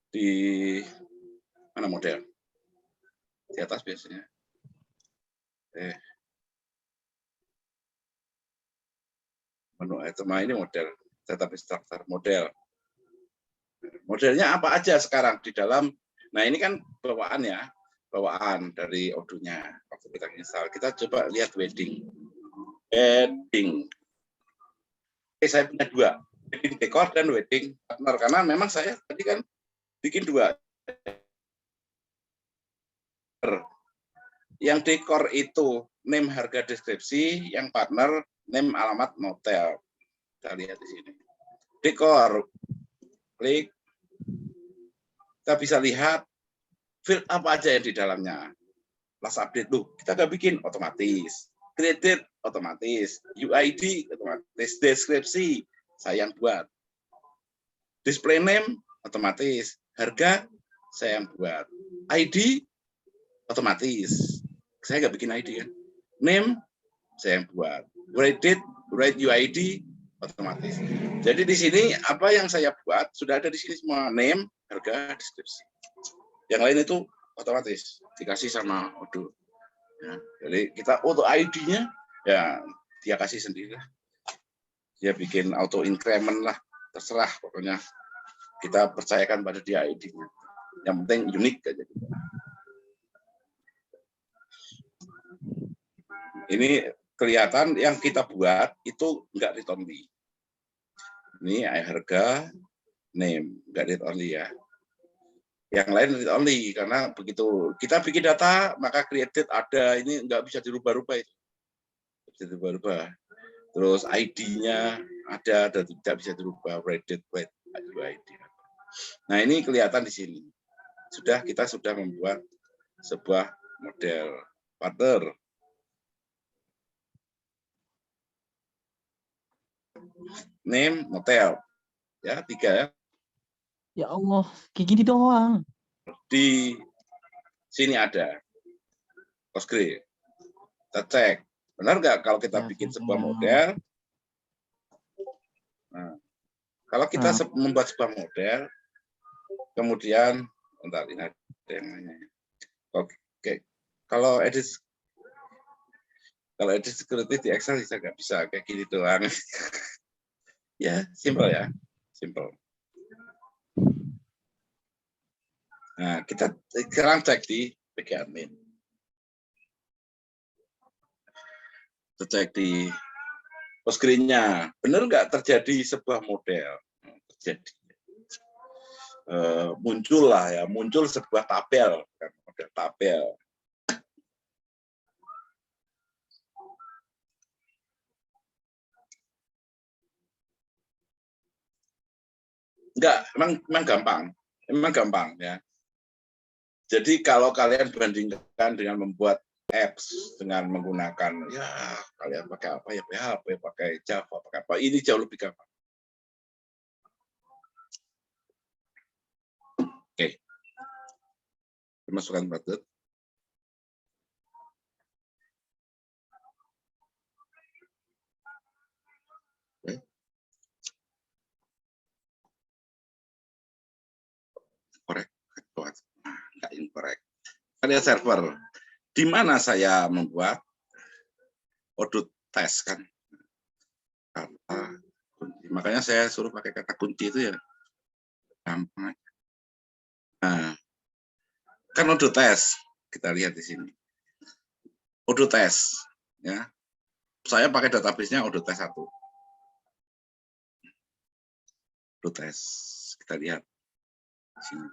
di mana model? Di atas biasanya. Menu item ini model, database structure model. Modelnya apa aja sekarang di dalam? Nah, ini kan bawaan ya, bawaan dari Odoo-nya. Waktu kita install, kita coba lihat wedding. Saya punya dua, wedding decor dan wedding partner, karena memang saya tadi kan bikin dua. Yang dekor itu name harga deskripsi, yang partner name alamat motel. Kita lihat di sini. Dekor, klik, kita bisa lihat field apa aja yang di dalamnya. Last update tuh, kita nggak bikin otomatis. Created otomatis, UID otomatis, deskripsi saya yang buat. Display name otomatis, harga saya yang buat. ID otomatis. Saya nggak bikin ID kan. Name saya yang buat. Write date, write UID otomatis. Jadi di sini apa yang saya buat sudah ada di sini semua, name, harga, deskripsi. Yang lain itu otomatis dikasih sama Odoo. Ya, jadi kita auto ID-nya ya dia kasih sendiri lah. Dia bikin auto increment lah, terserah pokoknya. Kita percayakan pada dia ID-nya. Yang penting unik aja. Ini kelihatan yang kita buat itu enggak read only. Ini harga, name, enggak read only ya. Yang lain read only, karena begitu kita bikin data, maka created ada, ini nggak bisa dirubah-rubah itu. Bisa dirubah-rubah. Terus ID-nya ada dan tidak bisa dirubah, write ID. Nah, ini kelihatan di sini. Kita sudah membuat sebuah model partner. Name, motel. Ya, 3 ya. Ya Allah, kayak gini doang. Di sini ada Postgre. Kita cek, benar nggak kalau kita bikin sebuah model? Nah, kalau kita membuat sebuah model, kemudian, bentar, ini ada yang nanya. Oke, kalau edit security di Excel bisa nggak bisa kayak gini doang. Ya, simple ya, simple. Nah, kita sekarang cek di PGAdmin. Kita cek di Postgre-nya, benar nggak terjadi sebuah model? Terjadi. Muncul sebuah tabel, model tabel. Enggak, memang gampang ya. Jadi kalau kalian bandingkan dengan membuat apps dengan menggunakan ya kalian pakai apa ya, PHP, pakai Java, pakai apa, ini jauh lebih gampang. Oke. Masukkan password. Korek. Enggak incorrect. Ada server. Di mana saya membuat Odoo test kan? Kata kunci. Makanya saya suruh pakai kata kunci itu ya. gampang. Nah, kan Odoo Test kita lihat di sini. Odoo Test, ya. Saya pakai database-nya Odoo Test 1. Odoo Test, kita lihat di sini.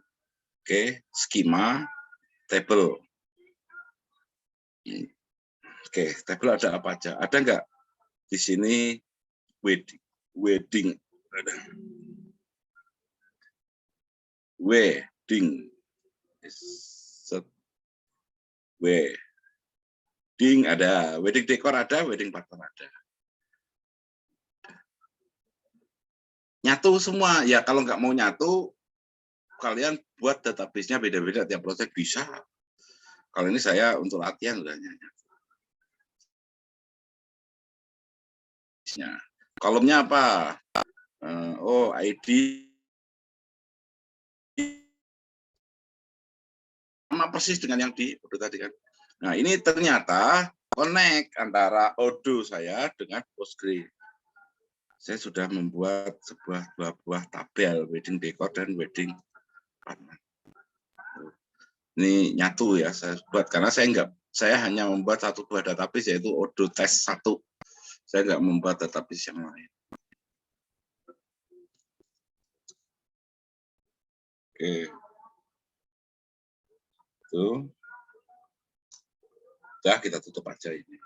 Oke, skema, table. Oke, table ada apa aja? Ada nggak di sini wedding? Ada. Wedding. Wedding ada, wedding decor ada, wedding partner ada. Nyatu semua. Ya kalau nggak mau nyatu, kalian buat database-nya beda-beda, tiap project bisa. Kalau ini saya untuk latihan udah nyatu. Kolomnya apa? Oh, ID. Sama persis dengan yang di Odoo tadi kan. Nah, ini ternyata connect antara Odoo saya dengan Postgre. Saya sudah membuat dua buah tabel, wedding decor dan wedding partner. Ini nyatu ya, saya buat karena saya hanya membuat satu buah database yaitu Odoo Test 1. Saya nggak membuat database yang lain. Oke. Itu. Ya, kita tutup aja ini.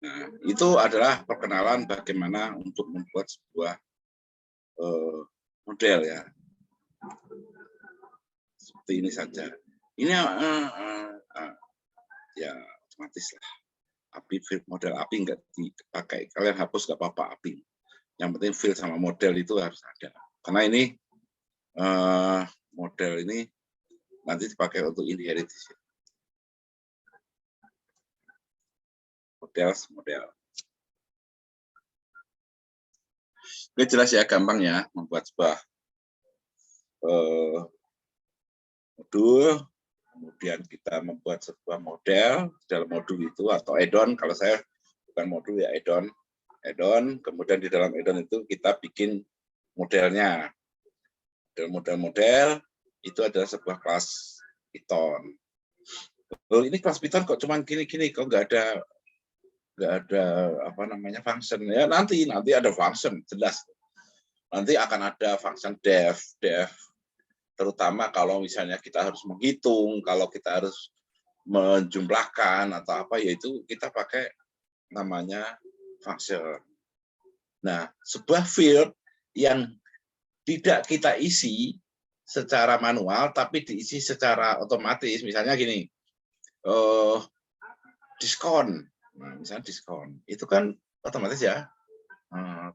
Nah, itu adalah perkenalan bagaimana untuk membuat sebuah model ya. Seperti ini saja. Ini ya otomatis lah. API field model API nggak dipakai. Kalian hapus nggak apa-apa API. Yang penting field sama model itu harus ada. Karena ini model ini nanti dipakai untuk inheritance. Model. Ini jelas ya, gampang ya membuat sebuah modul, kemudian kita membuat sebuah model dalam modul itu atau add-on. Kalau saya bukan modul ya add-on. Kemudian di dalam add-on itu kita bikin modelnya. Model itu adalah sebuah kelas Python. Loh, ini kelas Python kok cuman gini-gini, kok nggak ada apa namanya function ya. Nanti ada function jelas. Nanti akan ada function def, terutama kalau misalnya kita harus menghitung, kalau kita harus menjumlahkan atau apa, yaitu kita pakai namanya function. Nah, sebuah field yang tidak kita isi secara manual, tapi diisi secara otomatis. Misalnya gini, diskon. Nah, misalnya diskon, itu kan otomatis ya.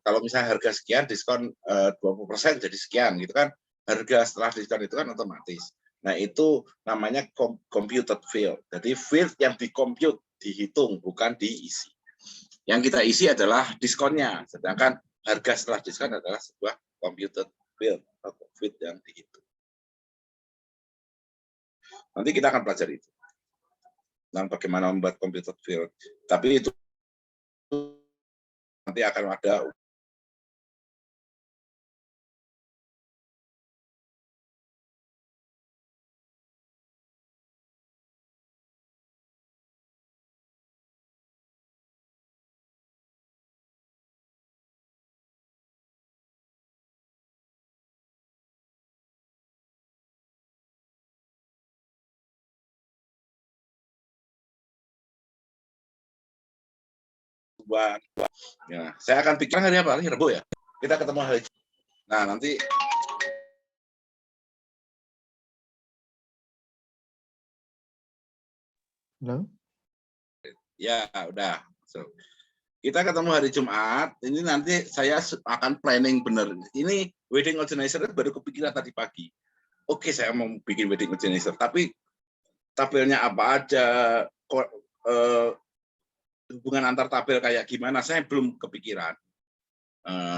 Kalau misalnya harga sekian, diskon 20% jadi sekian, gitu kan. Harga setelah diskon itu kan otomatis. Nah, itu namanya computed field. Jadi field yang di-compute, dihitung, bukan diisi. Yang kita isi adalah diskonnya, sedangkan harga setelah diskon adalah sebuah computed field atau field yang dihitung. Nanti kita akan pelajari itu. Dan bagaimana membuat computed field. Tapi itu nanti akan ada buat ya, saya akan pikir hari apa? Hari Rabu ya. Kita ketemu hari. Nah, nanti Halo? ya udah. So, kita ketemu hari Jumat. Ini nanti saya akan planning benar. Ini wedding organizer baru kepikiran tadi pagi. Oke, saya mau bikin wedding organizer, tapi tabelnya apa aja, hubungan antar tabel kayak gimana, saya belum kepikiran.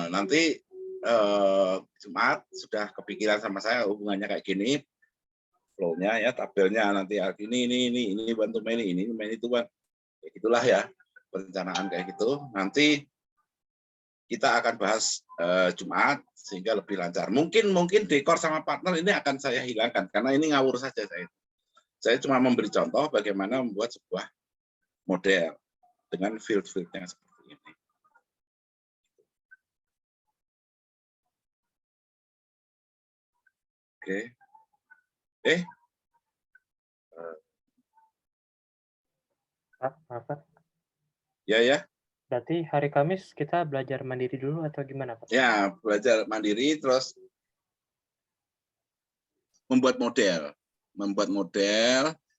Nanti Jumat sudah kepikiran sama saya hubungannya kayak gini, flow-nya ya, tabelnya nanti ini bantu main itu kan, itulah ya perencanaan kayak gitu. Nanti kita akan bahas Jumat sehingga lebih lancar. Mungkin dekor sama partner ini akan saya hilangkan karena ini ngawur saja saya. Saya cuma memberi contoh bagaimana membuat sebuah model dengan field-fieldnya seperti ini. Oke. Pak. Ya. Berarti hari Kamis kita belajar mandiri dulu atau gimana, Pak? Ya, belajar mandiri terus membuat model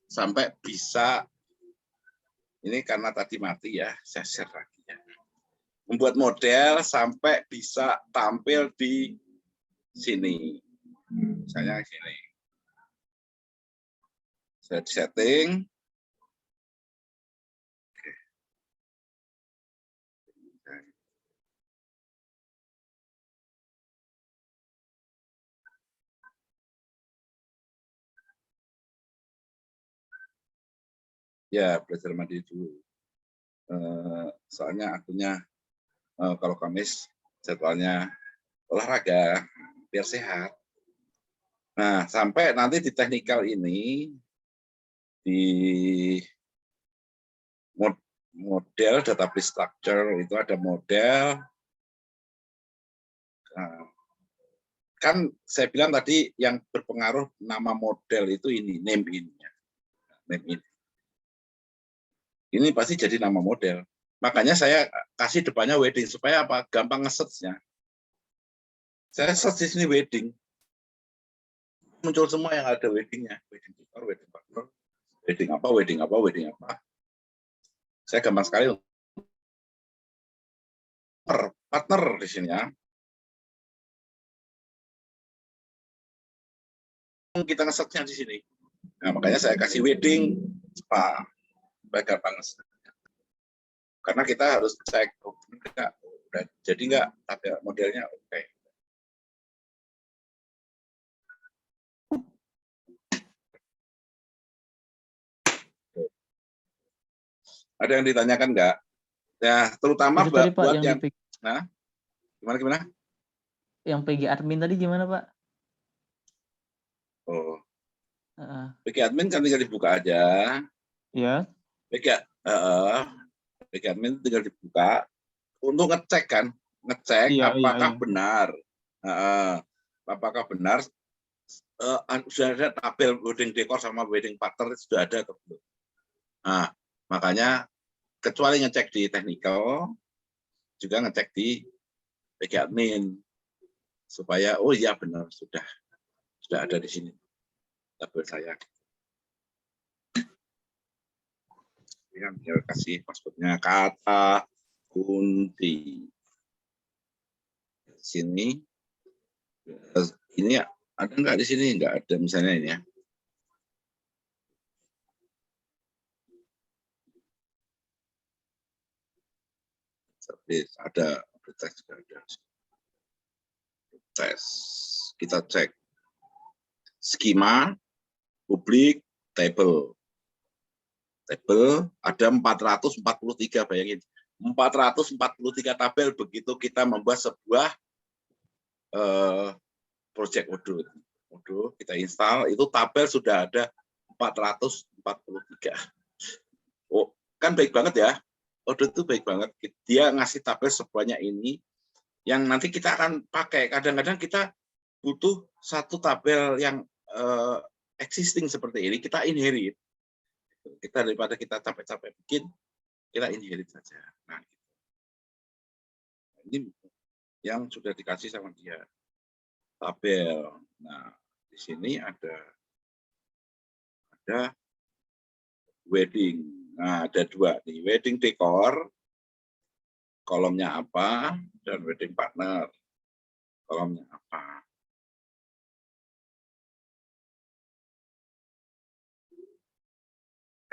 sampai bisa, ini karena tadi mati ya, saya share lagi ya. Membuat model sampai bisa tampil di sini. Misalnya sini. Saya setting. Ya, belajar mandiri dulu. Soalnya akunnya kalau Kamis jadwalnya olahraga biar sehat. Nah, sampai nanti di teknikal ini di model database structure itu ada model. Nah, kan saya bilang tadi yang berpengaruh nama model itu ini, name ini. Ini pasti jadi nama model. Makanya saya kasih depannya wedding supaya apa? Gampang nge-search-nya. Saya search di sini wedding. Muncul semua yang ada weddingnya, wedding tutor, wedding partner, wedding apa. Saya gampang sekali partner di sini ya. Kita nge-search-nya di sini. Nah, makanya saya kasih wedding spa. Gampang. Karena kita harus cek jadi enggak ada modelnya oke. Ada yang ditanyakan enggak? Ya, terutama buat yang nah, gimana? Yang PG admin tadi gimana, Pak? Oh. PG admin kan tinggal dibuka aja. Ya. PG admin tinggal dibuka untuk ngecek apakah benar. Apakah benar sudah ada tabel wedding decor sama wedding partner sudah ada. Nah, makanya kecuali ngecek di technical, juga ngecek di PG admin supaya oh iya benar sudah ada di sini tabel saya. Yang tinggal kasih passwordnya kata kunci. Sini, ini ada nggak di sini? Nggak ada misalnya ini ya. Ada tes juga ada. Tes, kita cek skema publik table ada 443, bayangin 443 tabel begitu kita membuat sebuah project Odoo kita install, itu tabel sudah ada 443. Oh, kan baik banget ya. Odoo itu baik banget. Dia ngasih tabel sebanyak ini yang nanti kita akan pakai. Kadang-kadang kita butuh satu tabel yang existing seperti ini, kita inherit. Kita daripada kita capek-capek bikin, kita inherit saja. Nah, ini yang sudah dikasih sama dia tabel. Nah, di sini ada wedding. Nah, ada dua nih, wedding decor kolomnya apa dan wedding partner kolomnya apa.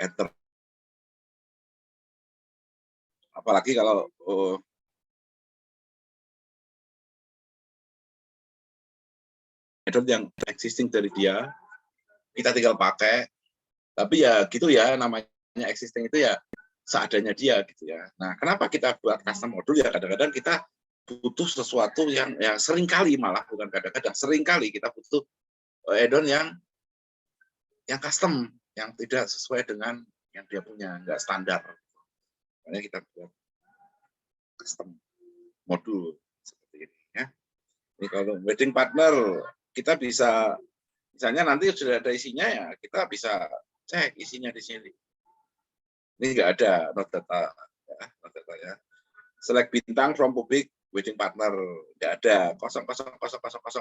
Enter. Apalagi kalau yang existing dari dia, kita tinggal pakai. Tapi ya gitu ya, namanya existing itu ya seadanya dia gitu ya. Nah, kenapa kita buat custom modul ya? Kadang-kadang kita butuh sesuatu yang sering kali, malah bukan kadang-kadang, sering kali kita butuh add-on yang custom, yang tidak sesuai dengan yang dia punya, nggak standar. Makanya kita buat custom modul seperti ini ya. Ini kalau wedding partner kita bisa, misalnya nanti sudah ada isinya ya, kita bisa cek isinya di sini. Ini nggak ada not data ya. Select bintang from public wedding partner, nggak ada, kosong.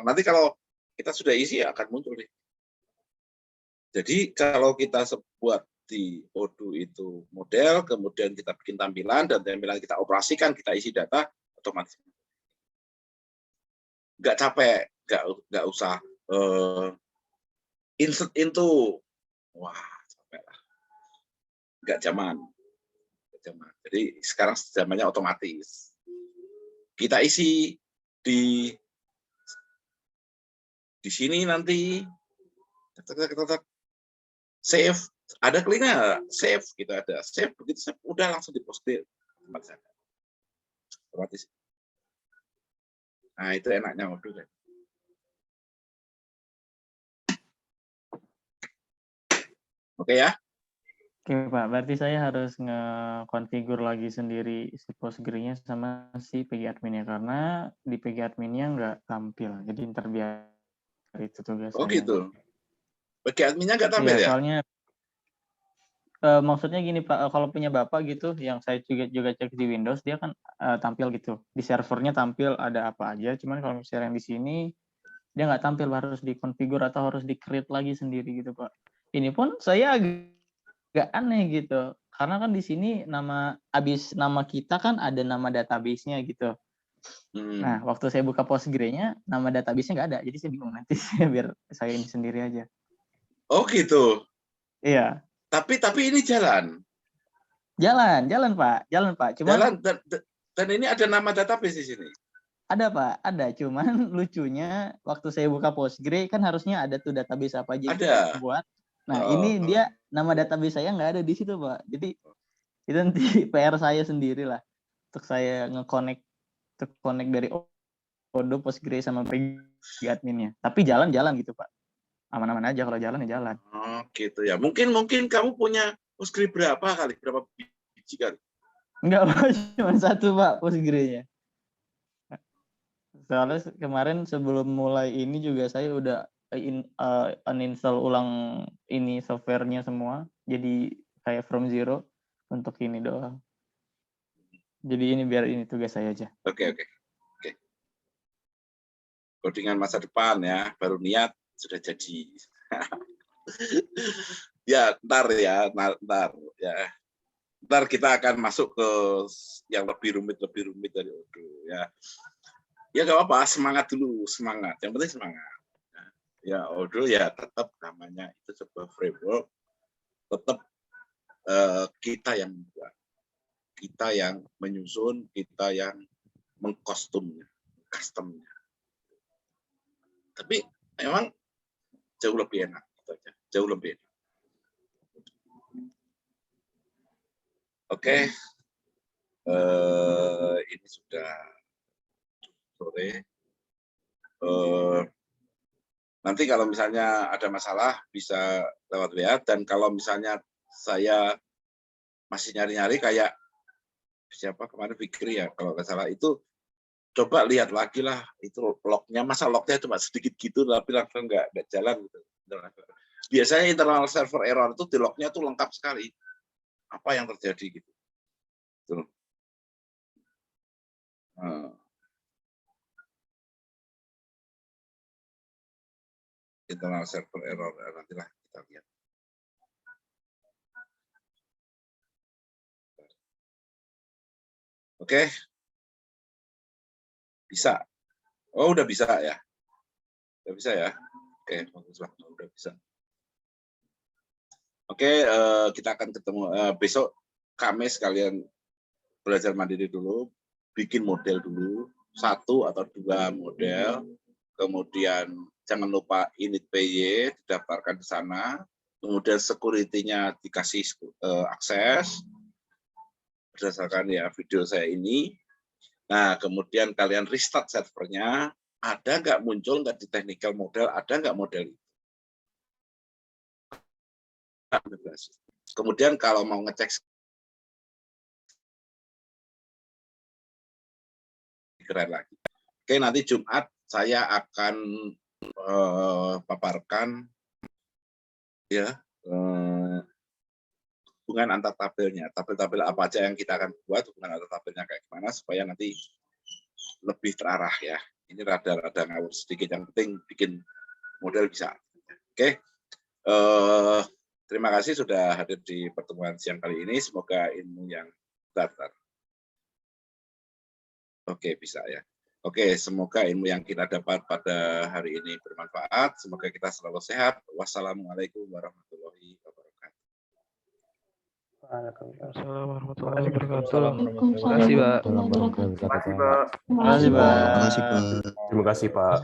Nanti kalau kita sudah isi akan muncul nih. Jadi kalau kita buat di Odoo itu model, kemudian kita bikin tampilan, dan tampilan kita operasikan, kita isi data, otomatis nggak capek, nggak usah insert into, wah capek lah, nggak zaman. Jadi sekarang zamannya otomatis. Kita isi di sini nanti, save, ada kliknya save, gitu ada save, begitu save udah langsung di Postgre otomatis. Nah itu enaknya Odoo kan. Oke ya. Oke Pak, berarti saya harus nge-configure lagi sendiri si Postgre-nya sama si PG admin-nya, karena di PG admin-nya nggak tampil, jadi ntar biar itu tugas Oh saya. gitu. PG admin-nya nggak tampil ya? Soalnya maksudnya gini Pak, kalau punya Bapak gitu, yang saya juga cek di Windows, dia kan tampil gitu. Di servernya tampil ada apa aja, cuman kalau misalnya yang di sini, dia nggak tampil, harus di-configure atau harus di-create lagi sendiri gitu Pak. Ini pun saya agak aneh gitu, karena kan di sini abis nama kita kan ada nama database-nya gitu. Nah, waktu saya buka Postgre-nya, nama database-nya nggak ada, jadi saya bingung, nanti biar saya ini sendiri aja. Oh gitu. Iya. Tapi ini jalan. Jalan Pak. Cuman dan ini ada nama database di sini. Ada Pak, ada. Cuman lucunya waktu saya buka Postgre kan harusnya ada tuh database apa aja ada. Buat. Nah ini dia nama database saya nggak ada di situ Pak. Jadi itu nanti PR saya sendiri lah untuk saya nge-connect dari Odoo, Postgre sama PG adminnya. Tapi jalan gitu Pak. Aman-aman aja, kalau jalan ya jalan. Oh gitu ya. Mungkin kamu punya Postgre berapa biji kali? Enggak Pak, cuma satu Pak Postgre-nya. Soalnya kemarin sebelum mulai ini juga saya udah uninstall ulang ini softwarenya semua, jadi kayak from zero untuk ini doang. Jadi ini biar ini tugas saya aja. Oke. Codingan masa depan ya, baru niat sudah jadi. Ya, ntar ya. Ntar kita akan masuk ke yang lebih rumit dari Odoo ya. Ya nggak apa-apa, semangat dulu, semangat. Yang penting semangat. Ya Odoo ya tetap namanya itu sebuah framework, tetap kita yang membuat, kita yang menyusun, kita yang mengkostumnya, customnya. Tapi memang jauh lebih enak, jauh lebih enak. Oke, ini sudah sore. Nanti kalau misalnya ada masalah bisa lewat WA, dan kalau misalnya saya masih nyari-nyari kayak siapa kemarin Fikri ya, kalau nggak salah itu, coba lihat lagi lah itu lognya, masa lognya cuma sedikit gitu tapi langsung nggak jalan gitu. Biasanya internal server error itu di lognya tuh lengkap sekali apa yang terjadi gitu. Tuh. Internal server error, nantilah kita lihat. Oke. Bisa. Oh, udah bisa ya. Udah bisa ya. Oke, baguslah. Udah bisa. Oke, kita akan ketemu besok. Kamis kalian belajar mandiri dulu, bikin model dulu, 1 atau 2 model. Kemudian jangan lupa init PY didaftarkan di sana. Kemudian security-nya dikasih akses berdasarkan ya video saya ini. Nah, kemudian kalian restart servernya, ada nggak muncul nggak di technical model, ada nggak model itu. Kemudian kalau mau ngecek keren lagi. Oke, nanti Jumat saya akan paparkan ya hubungan antar tabelnya, tabel-tabel apa aja yang kita akan buat, hubungan antar tabelnya kayak gimana supaya nanti lebih terarah ya. Ini rada-rada ngawur sedikit, yang penting bikin model bisa. Oke, terima kasih sudah hadir di pertemuan siang kali ini. Semoga ilmu yang datar. Oke, bisa ya. Oke, semoga ilmu yang kita dapat pada hari ini bermanfaat. Semoga kita selalu sehat. Wassalamualaikum warahmatullahi wabarakatuh. Waalaikumsalam warahmatullahi wabarakatuh. Terima kasih, Pak. Terima kasih, Pak. Terima kasih, Pak. Terima kasih, Pak. Terima kasih, Pak.